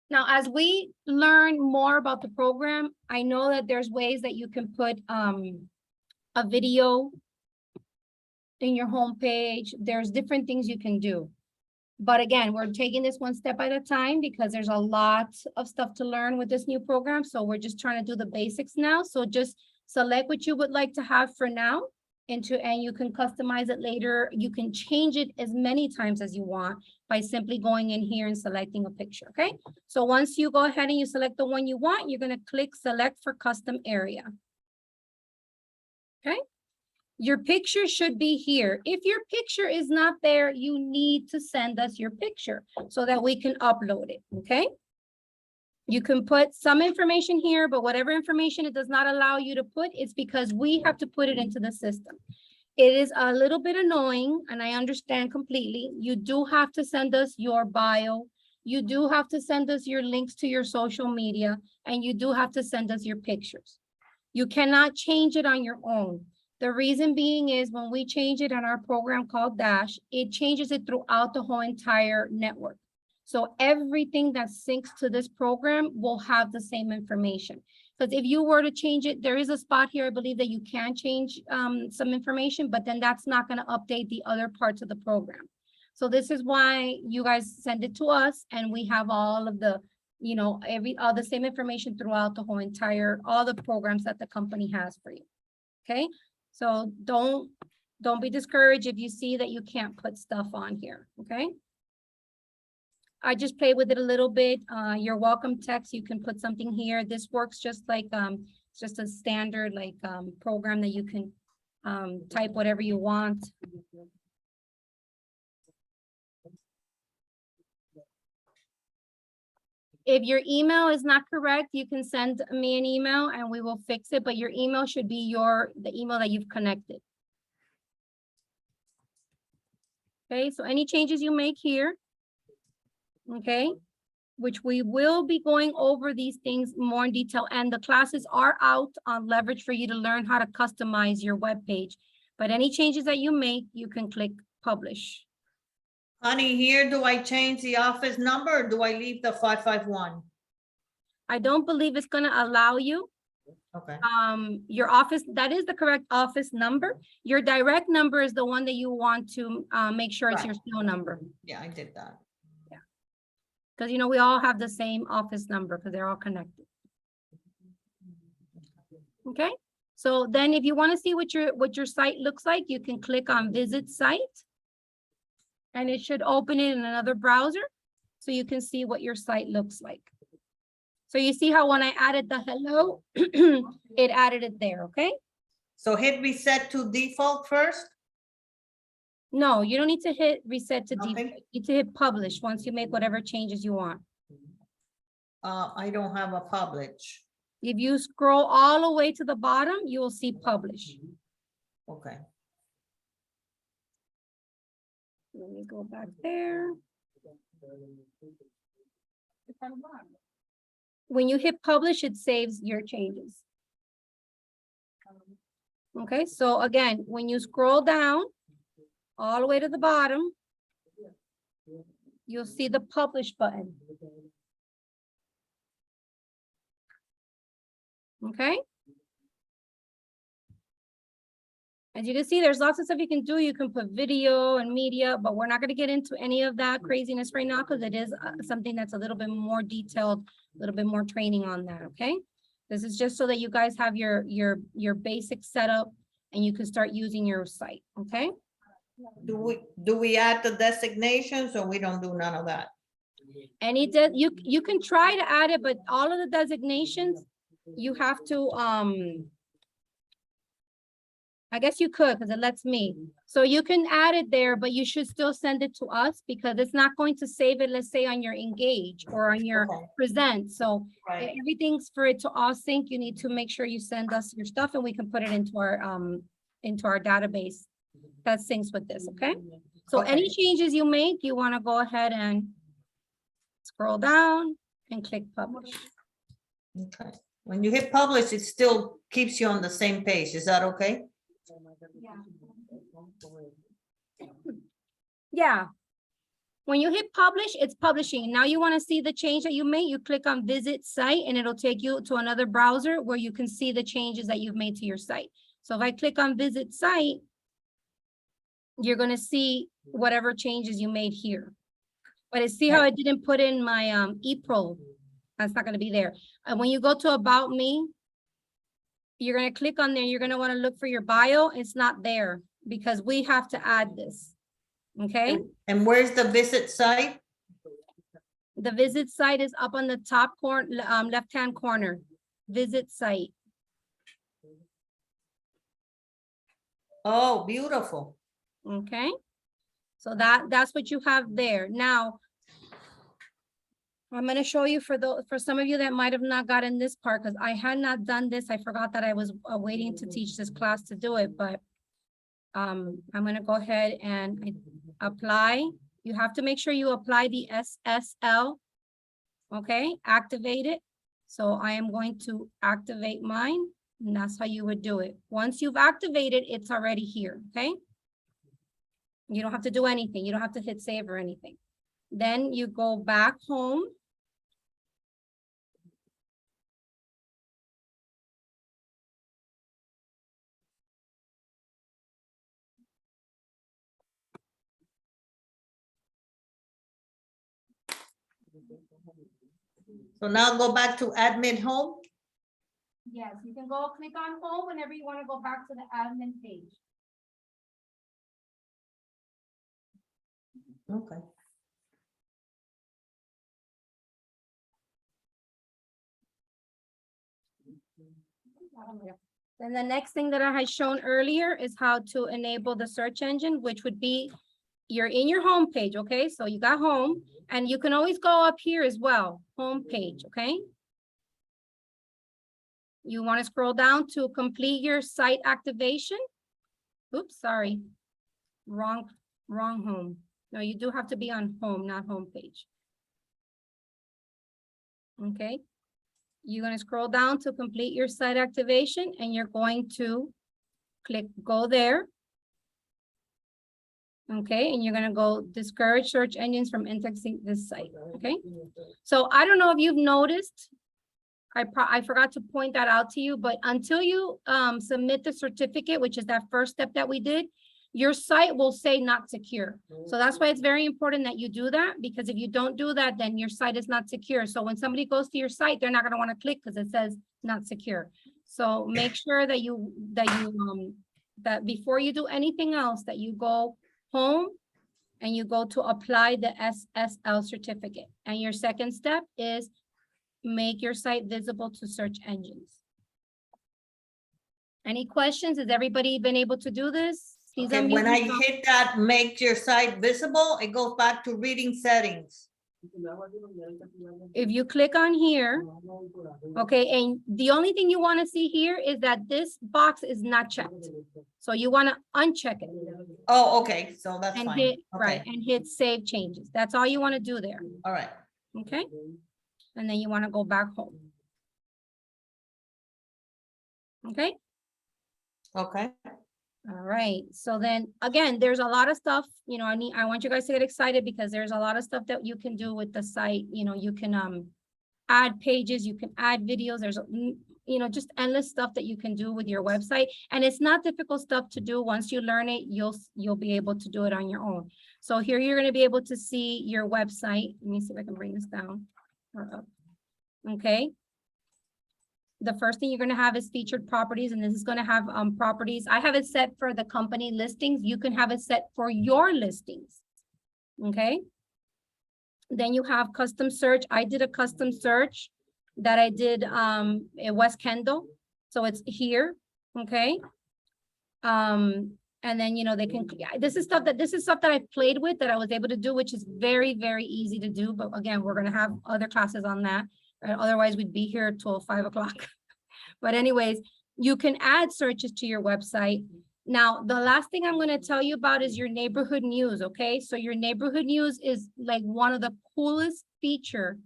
Now, as we learn more about the program, I know that there's ways that you can put a video in your homepage. There's different things you can do. But again, we're taking this one step at a time because there's a lot of stuff to learn with this new program. So we're just trying to do the basics now. So just select what you would like to have for now and you can customize it later. You can change it as many times as you want by simply going in here and selecting a picture, okay? So once you go ahead and you select the one you want, you're gonna click select for custom area. Okay? Your picture should be here. If your picture is not there, you need to send us your picture so that we can upload it, okay? You can put some information here, but whatever information it does not allow you to put, it's because we have to put it into the system. It is a little bit annoying, and I understand completely. You do have to send us your bio. You do have to send us your links to your social media, and you do have to send us your pictures. You cannot change it on your own. The reason being is when we change it on our program called Dash, it changes it throughout the whole entire network. So everything that syncs to this program will have the same information. Because if you were to change it, there is a spot here, I believe that you can change some information, but then that's not going to update the other parts of the program. So this is why you guys send it to us and we have all of the, all the same information throughout the whole entire, all the programs that the company has for you. Okay. So don't be discouraged if you see that you can't put stuff on here, okay? I just played with it a little bit. Your welcome text, you can put something here. This works just like, it's just a standard like program that you can type whatever you want. If your email is not correct, you can send me an email and we will fix it, but your email should be the email that you've connected. Okay, so any changes you make here, okay, which we will be going over these things more in detail, and the classes are out on Leverage for you to learn how to customize your web page. But any changes that you make, you can click publish. Honey, here, do I change the office number or do I leave the 551? I don't believe it's gonna allow you. Okay, Your office, that is the correct office number. Your direct number is the one that you want to make sure it's your cell number. yeah, I did that. Because you know, we all have the same office number because they're all connected. Okay, so then if you want to see what your site looks like, you can click on visit site. And it should open it in another browser so you can see what your site looks like. So you see how when I added the hello, it added it there, okay? So hit reset to default first? No, you don't need to hit reset to default. Nothing? You need to hit publish once you make whatever changes you want. I don't have a publish. If you scroll all the way to the bottom, you will see publish. Okay. Let me go back there. When you hit publish, it saves your changes. Okay, so again, when you scroll down all the way to the bottom, you'll see the publish button. Okay. As you can see, there's lots of stuff you can do. You can put video and media, but we're not going to get into any of that craziness right now because it is something that's a little bit more detailed, a little bit more training on that, okay? This is just so that you guys have your basic setup and you can start using your site, okay? Do we add the designations or we don't do none of that? You can try to add it, but all of the designations, you have to, I guess you could because it lets me. So you can add it there, but you should still send it to us because it's not going to save it, let's say on your engage or on your Okay. present. So Right. everything's for it to all sync. You need to make sure you send us your stuff and we can put it into our database that syncs with this, okay? So Okay. any changes you make, you want to go ahead and scroll down and click publish. Okay. When you hit publish, it still keeps you on the same page. Is that okay? Yeah. When you hit publish, it's publishing. Now you want to see the change that you made, you click on visit site and it'll take you to another browser where you can see the changes that you've made to your site. So if I click on visit site, you're going to see whatever changes you made here. But see how I didn't put in my ePro? That's not going to be there. And when you go to about me, you're going to click on there. You're going to want to look for your bio. It's not there because we have to add this. Okay. And where's the visit site? The visit site is up on the top corner, left-hand corner. Visit site. Oh, beautiful. Okay. So that's what you have there. Now, I'm going to show you for some of you that might have not gotten this part because I had not done this. I forgot that I was waiting to teach this class to do it, but I'm going to go ahead and apply. You have to make sure you apply the SSL. Okay, activate it. So I am going to activate mine, and that's how you would do it. Once you've activated, it's already here. Okay. You don't have to do anything. You don't have to hit save or anything. Then you go back home. So now go back to admin home. Yes, you can go click on home whenever you want to go back to the admin page. Okay. Then the next thing that I had shown earlier is how to enable the search engine, which would be you're in your home page, okay? So you got home, and you can always go up here as well, home page, okay? You want to scroll down to complete your site activation. Oops, sorry. Wrong home. No, you do have to be on home, not home page. Okay. You're going to scroll down to complete your site activation, and you're going to click go there. Okay, and you're going to go discourage search engines from indexing this site. Okay. So I don't know if you've noticed, I forgot to point that out to you, but until you submit the certificate, which is that first step that we did, your site will say not secure. So that's why it's very important that you do that, because if you don't do that, then your site is not secure. So when somebody goes to your site, they're not going to want to click because it says not secure. So make sure that that before you do anything else, that you go home and you go to apply the SSL certificate. And your second step is make your site visible to search engines. Any questions? Has everybody been able to do this? Please Okay, unmute when I yourself. hit that, make your site visible, it goes back to reading settings. If you click on here, okay, and the only thing you want to see here is that this box is not checked. So you want to uncheck it Oh, okay, so that's and fine. hit, right, Okay, and hit save changes. That's all you want to do there, all right. okay? And then you want to go back home. Okay? Okay. All right, so then again, there's a lot of stuff, you know, I want you guys to get excited because there's a lot of stuff that you can do with the site. You know, you can add pages, you can add videos, there's you know, just endless stuff that you can do with your website. And it's not difficult stuff to do. Once you learn it, you'll be able to do it on your own. So here you're going to be able to see your website. Let me see if I can bring this down or up. Okay. The first thing you're going to have is featured properties, and this is going to have properties. I have it set for the company listings. You can have it set for your listings. Okay. Then you have custom search. I did a custom search that I did in West Kendall. So it's here. Okay. And then, you know, they can, this is stuff that I've played with that I was able to do, which is very, very easy to do. But again, we're going to have other classes on that. Otherwise, we'd be here till 5 o'clock. But anyways, you can add searches to your website. Now, the last thing I'm going to tell you about is your neighborhood news. Okay, so your neighborhood news is like one of the coolest feature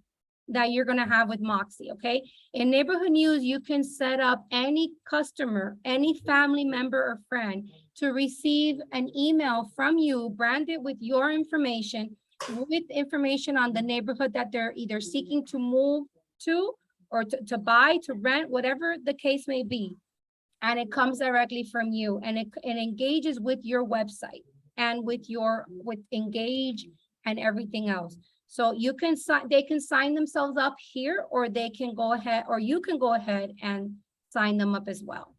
that you're going to have with MOXI. Okay, in neighborhood news, you can set up any customer, any family member or friend to receive an email from you branded with your information, with information on the neighborhood that they're either seeking to move to or to buy, to rent, whatever the case may be. And it comes directly from you, and it engages with your website and with Engage and everything else. So you can they can sign themselves up here, or they can go ahead, or you can go ahead and sign them up as well.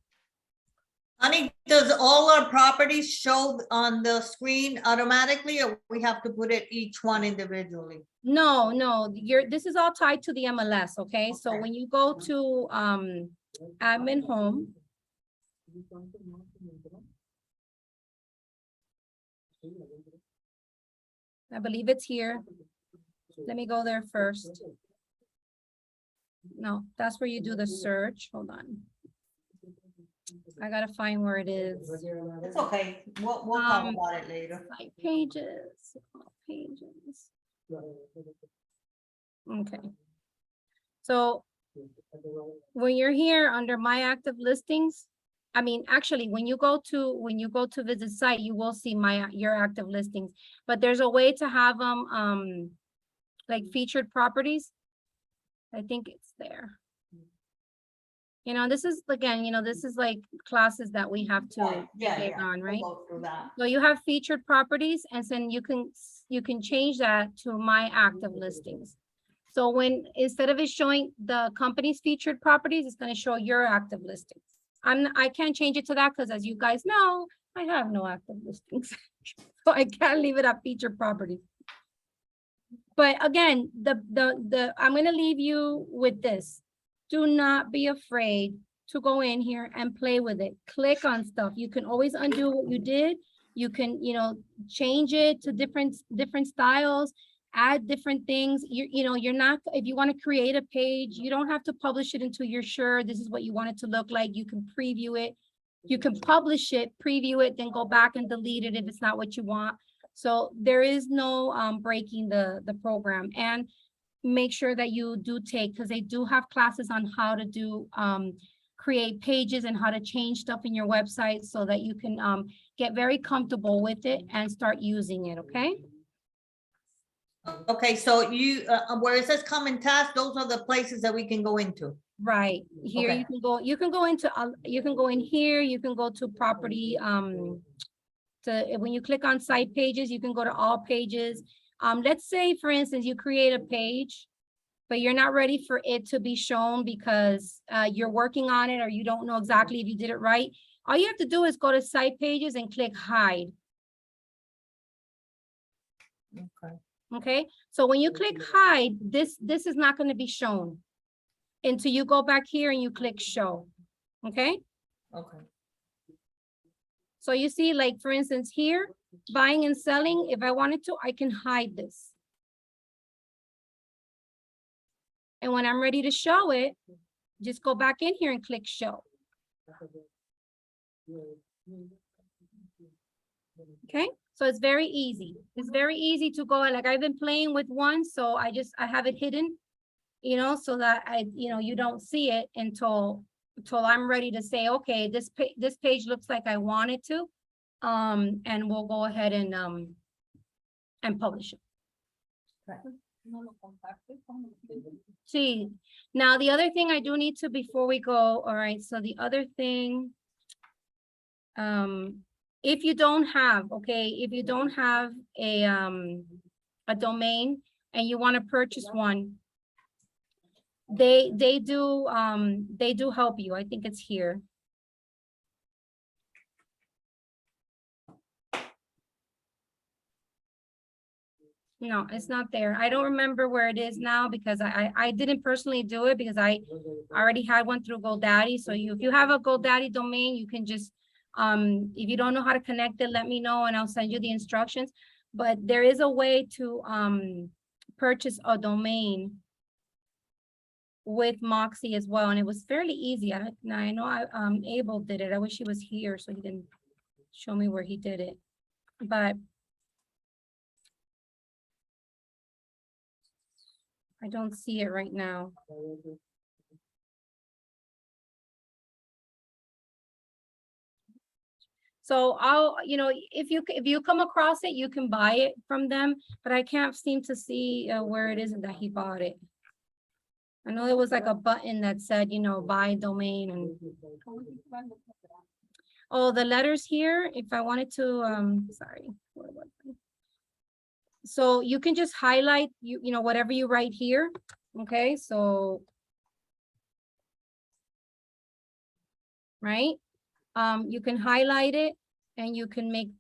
Honey, does all our properties show on the screen automatically, or we have to put it each one individually? No, this is all tied to the MLS. Okay, so when you go to admin home, I believe it's here. Let me go there first. No, that's where you do the search. Hold on. I gotta find where it is. It's okay, we'll talk about it later. Site pages, pages. Okay. So when you're here under my active listings, I mean, actually, when you go to visit site, you will see your active listings, but there's a way to have them like featured properties. I think it's there. You know, this is, again, you know, this is like classes that we have to get on, right? We'll go through that. So you have featured properties, and then you can change that to my active listings. So when, instead of it showing the company's featured properties, it's going to show your active listings. I can't change it to that because, as you guys know, I have no active listings. So I can't leave it at featured properties. But again, I'm going to leave you with this. Do not be afraid to go in here and play with it. Click on stuff. You can always undo what you did, You can, you know, change it to different styles, add different things. You know, you're not, if you want to create a page, you don't have to publish it until you're sure this is what you want it to look like. You can preview it. You can publish it, preview it, then go back and delete it if it's not what you want. So there is no breaking the program. And make sure that you do take, because they do have classes on how to do create pages and how to change stuff in your website so that you can get very comfortable with it and start using it, okay? Okay, so you, where it says common tasks, those are the places that we can go into. Right, here Okay. you can go into, you can go in here, you can go to property, when you click on site pages, you can go to all pages. Let's say, for instance, you create a page, but you're not ready for it to be shown because you're working on it or you don't know exactly if you did it right. All you have to do is go to site pages and click hide. Okay. Okay, so when you click hide, this is not going to be shown until you go back here and you click show. Okay, Okay. so you see, like, for instance, here, buying and selling, if I wanted to, I can hide this. And when I'm ready to show it, just go back in here and click show. Okay, so it's very easy. It's very easy to go, like, I've been playing with one, so I have it hidden, you know, so that you don't see it until I'm ready to say, okay, this page looks like I want it to, and we'll go ahead and publish it. See, now the other thing I do need to, before we go, all right, so the other thing, if you don't have, okay, if you don't have a domain and you want to purchase one, they do help you. I think it's here. No, it's not there. I don't remember where it is now because I didn't personally do it because I already had one through GoDaddy. So if you have a GoDaddy domain, you can just, if you don't know how to connect it, let me know and I'll send you the instructions. But there is a way to purchase a domain with MOXI as well. And it was fairly easy. I know Abel did it. I wish he was here so he can show me where he did it. But I don't see it right now. So if you come across it, you can buy it from them, but I can't seem to see where it is that he bought it. I know there was like a button that said, buy domain and. Oh, the letters here, if I wanted to, sorry. Where was I? So you can just highlight, whatever you write here. Okay, so. Right? You can highlight it and you can make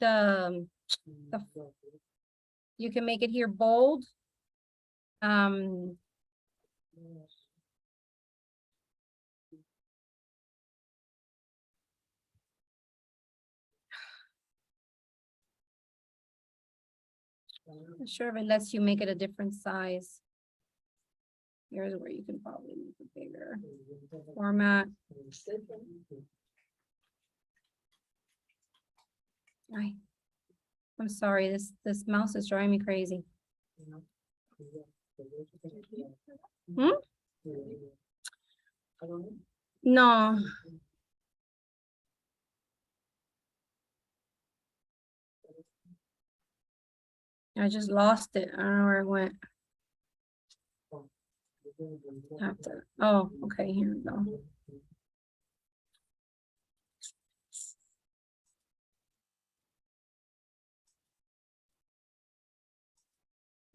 you can make it here bold. I'm not sure if it lets you make it a different size. Here's where you can probably make it bigger. Format. I'm sorry, this mouse is driving me crazy. No. I just lost it. I don't know where it went. Oh, okay, here we go.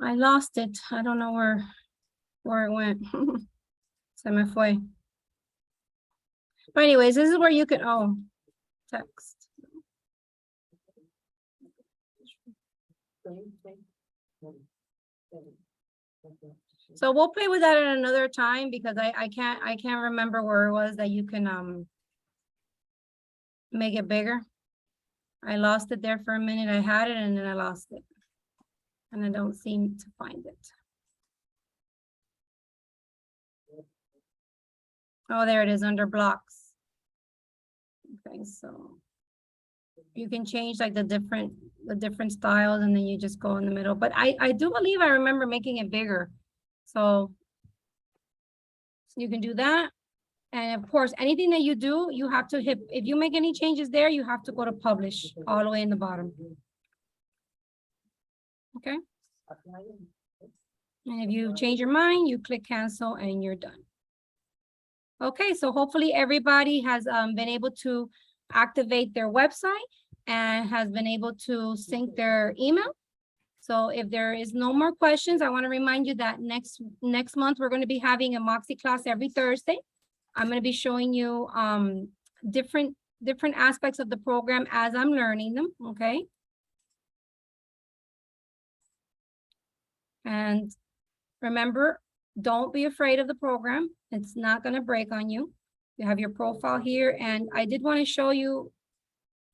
I lost it. I don't know where it went. Se me fue. But anyways, this is where you can, text. So we'll play with that at another time because I can't remember where it was that you can make it bigger. I lost it there for a minute. I had it and then I lost it. And I don't seem to find it. Oh, there it is under blocks. Okay, so you can change like the different styles and then you just go in the middle. But I do believe I remember making it bigger. So you can do that. And of course, anything that you do, you have to hit, if you make any changes there, you have to go to publish all the way in the bottom. Okay. And if you change your mind, you click cancel and you're done. Okay, so hopefully everybody has been able to activate their website and has been able to sync their email. So if there is no more questions, I want to remind you that next month, we're going to be having a MOXI class every Thursday. I'm going to be showing you different aspects of the program as I'm learning them, okay? And remember, don't be afraid of the program. It's not going to break on you. You have your profile here, and I did want to show you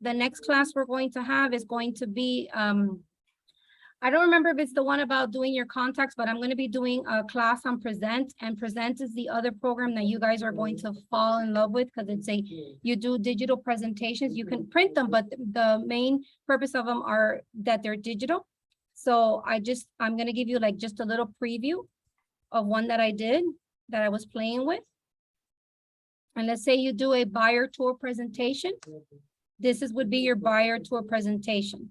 the next class we're going to have is going to be, I don't remember if it's the one about doing your contacts, but I'm going to be doing a class on Present, and Present is the other program that you guys are going to fall in love with because it's you do digital presentations. You can print them, but the main purpose of them are that they're digital. So I'm going to give you like just a little preview of one that I did that I was playing with. And let's say you do a buyer tour presentation. This would be your buyer tour presentation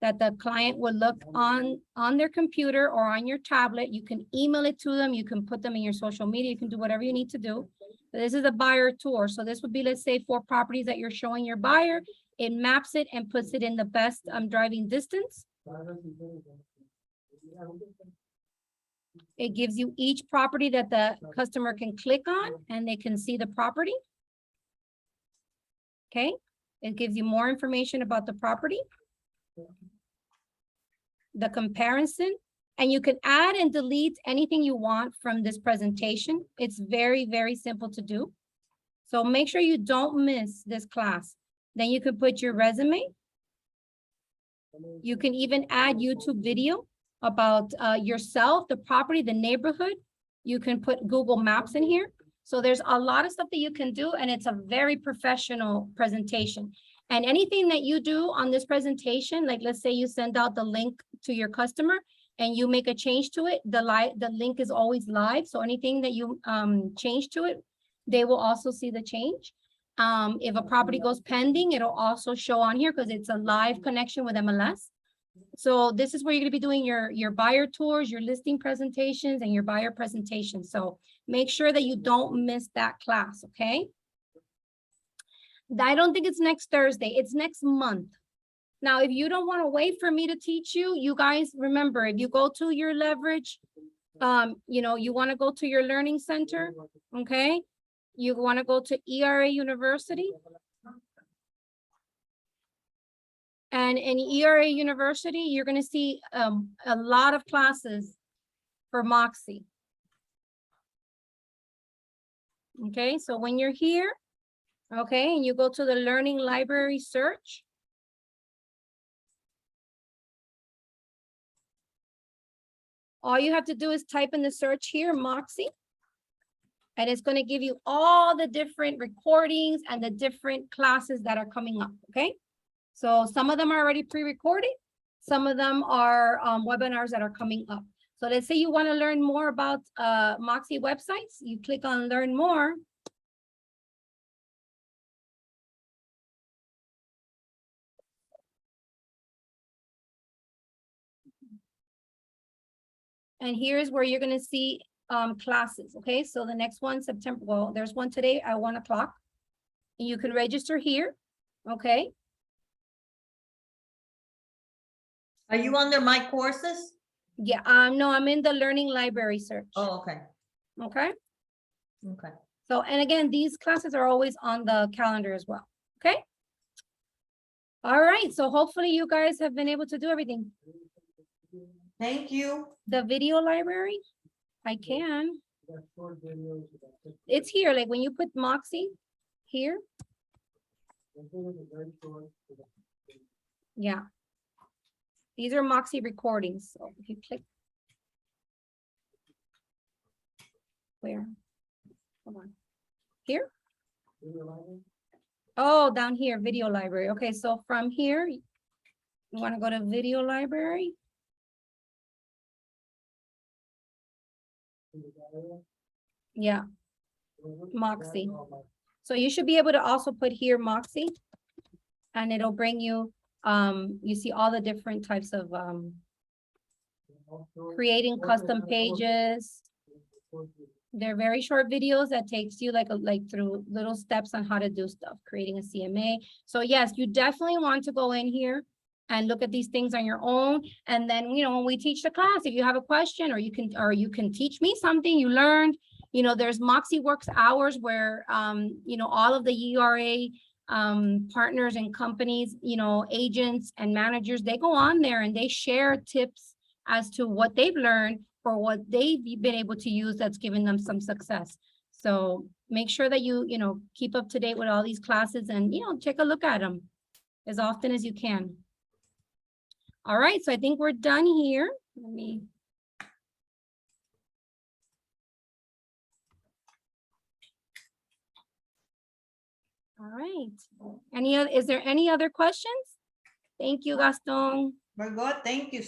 that the client would look on their computer or on your tablet. You can email it to them. You can put them in your social media. You can do whatever you need to do. But this is a buyer tour. So this would be, let's say, 4 properties that you're showing your buyer. It maps it and puts it in the best driving distance. It gives you each property that the customer can click on and they can see the property. Okay. It gives you more information about the property, the comparison, and you can add and delete anything you want from this presentation. It's very, very simple to do. So make sure you don't miss this class. Then you can put your resume. You can even add YouTube video about yourself, the property, the neighborhood. You can put Google Maps in here. So there's a lot of stuff that you can do, and it's a very professional presentation. And anything that you do on this presentation, like let's say you send out the link to your customer and you make a change to it, the link is always live. So anything that you change to it, they will also see the change. If a property goes pending, it'll also show on here because it's a live connection with MLS. So this is where you're going to be doing your buyer tours, your listing presentations, and your buyer presentations. So make sure that you don't miss that class, okay? I don't think it's next Thursday. It's next month. Now, if you don't want to wait for me to teach you, you guys remember, if you go to your leverage, you want to go to your learning center, okay? You want to go to ERA University. And in ERA University, you're going to see a lot of classes for MOXI. Okay, so when you're here, okay, and you go to the Learning Library search. All you have to do is type in the search here, MOXI. And it's going to give you all the different recordings and the different classes that are coming up, okay? So some of them are already pre-recorded. Some of them are webinars that are coming up. So let's say you want to learn more about MOXI websites. You click on Learn More. And here's where you're going to see classes, okay? So the next one, September, well, there's one today at 1 o'clock. And you can register here, okay? Are you under my courses? Yeah, no, I'm in the Learning Library search. Oh, okay, Okay. okay. So, and again, these classes are always on the calendar as well. Okay. All right. So hopefully you guys have been able to do everything. Thank you. The video library, I can. It's here. Like when you put MOXI here. Yeah. These are MOXI recordings. So if you click. Where? Come on. Here? Oh, down here, video library. Okay, so from here, you want to go to video library? Yeah, MOXI. So you should be able to also put here MOXI. And it'll bring you, you see all the different types of, creating custom pages. They're very short videos that takes you like through little steps on how to do stuff, creating a CMA. So yes, you definitely want to go in here and look at these things on your own. And then, you know, when we teach the class, if you have a question or you can teach me something you learned, you know, there's MOXI Works hours where, you know, all of the ERA partners and companies, you know, agents and managers, they go on there and they share tips as to what they've learned or what they've been able to use that's given them some success. So make sure that you know, keep up to date with all these classes and, you know, take a look at them as often as you can. All right, so I think we're done here. Let me. All right. Is there any other questions? Thank you, Gaston. We're good. Thank you.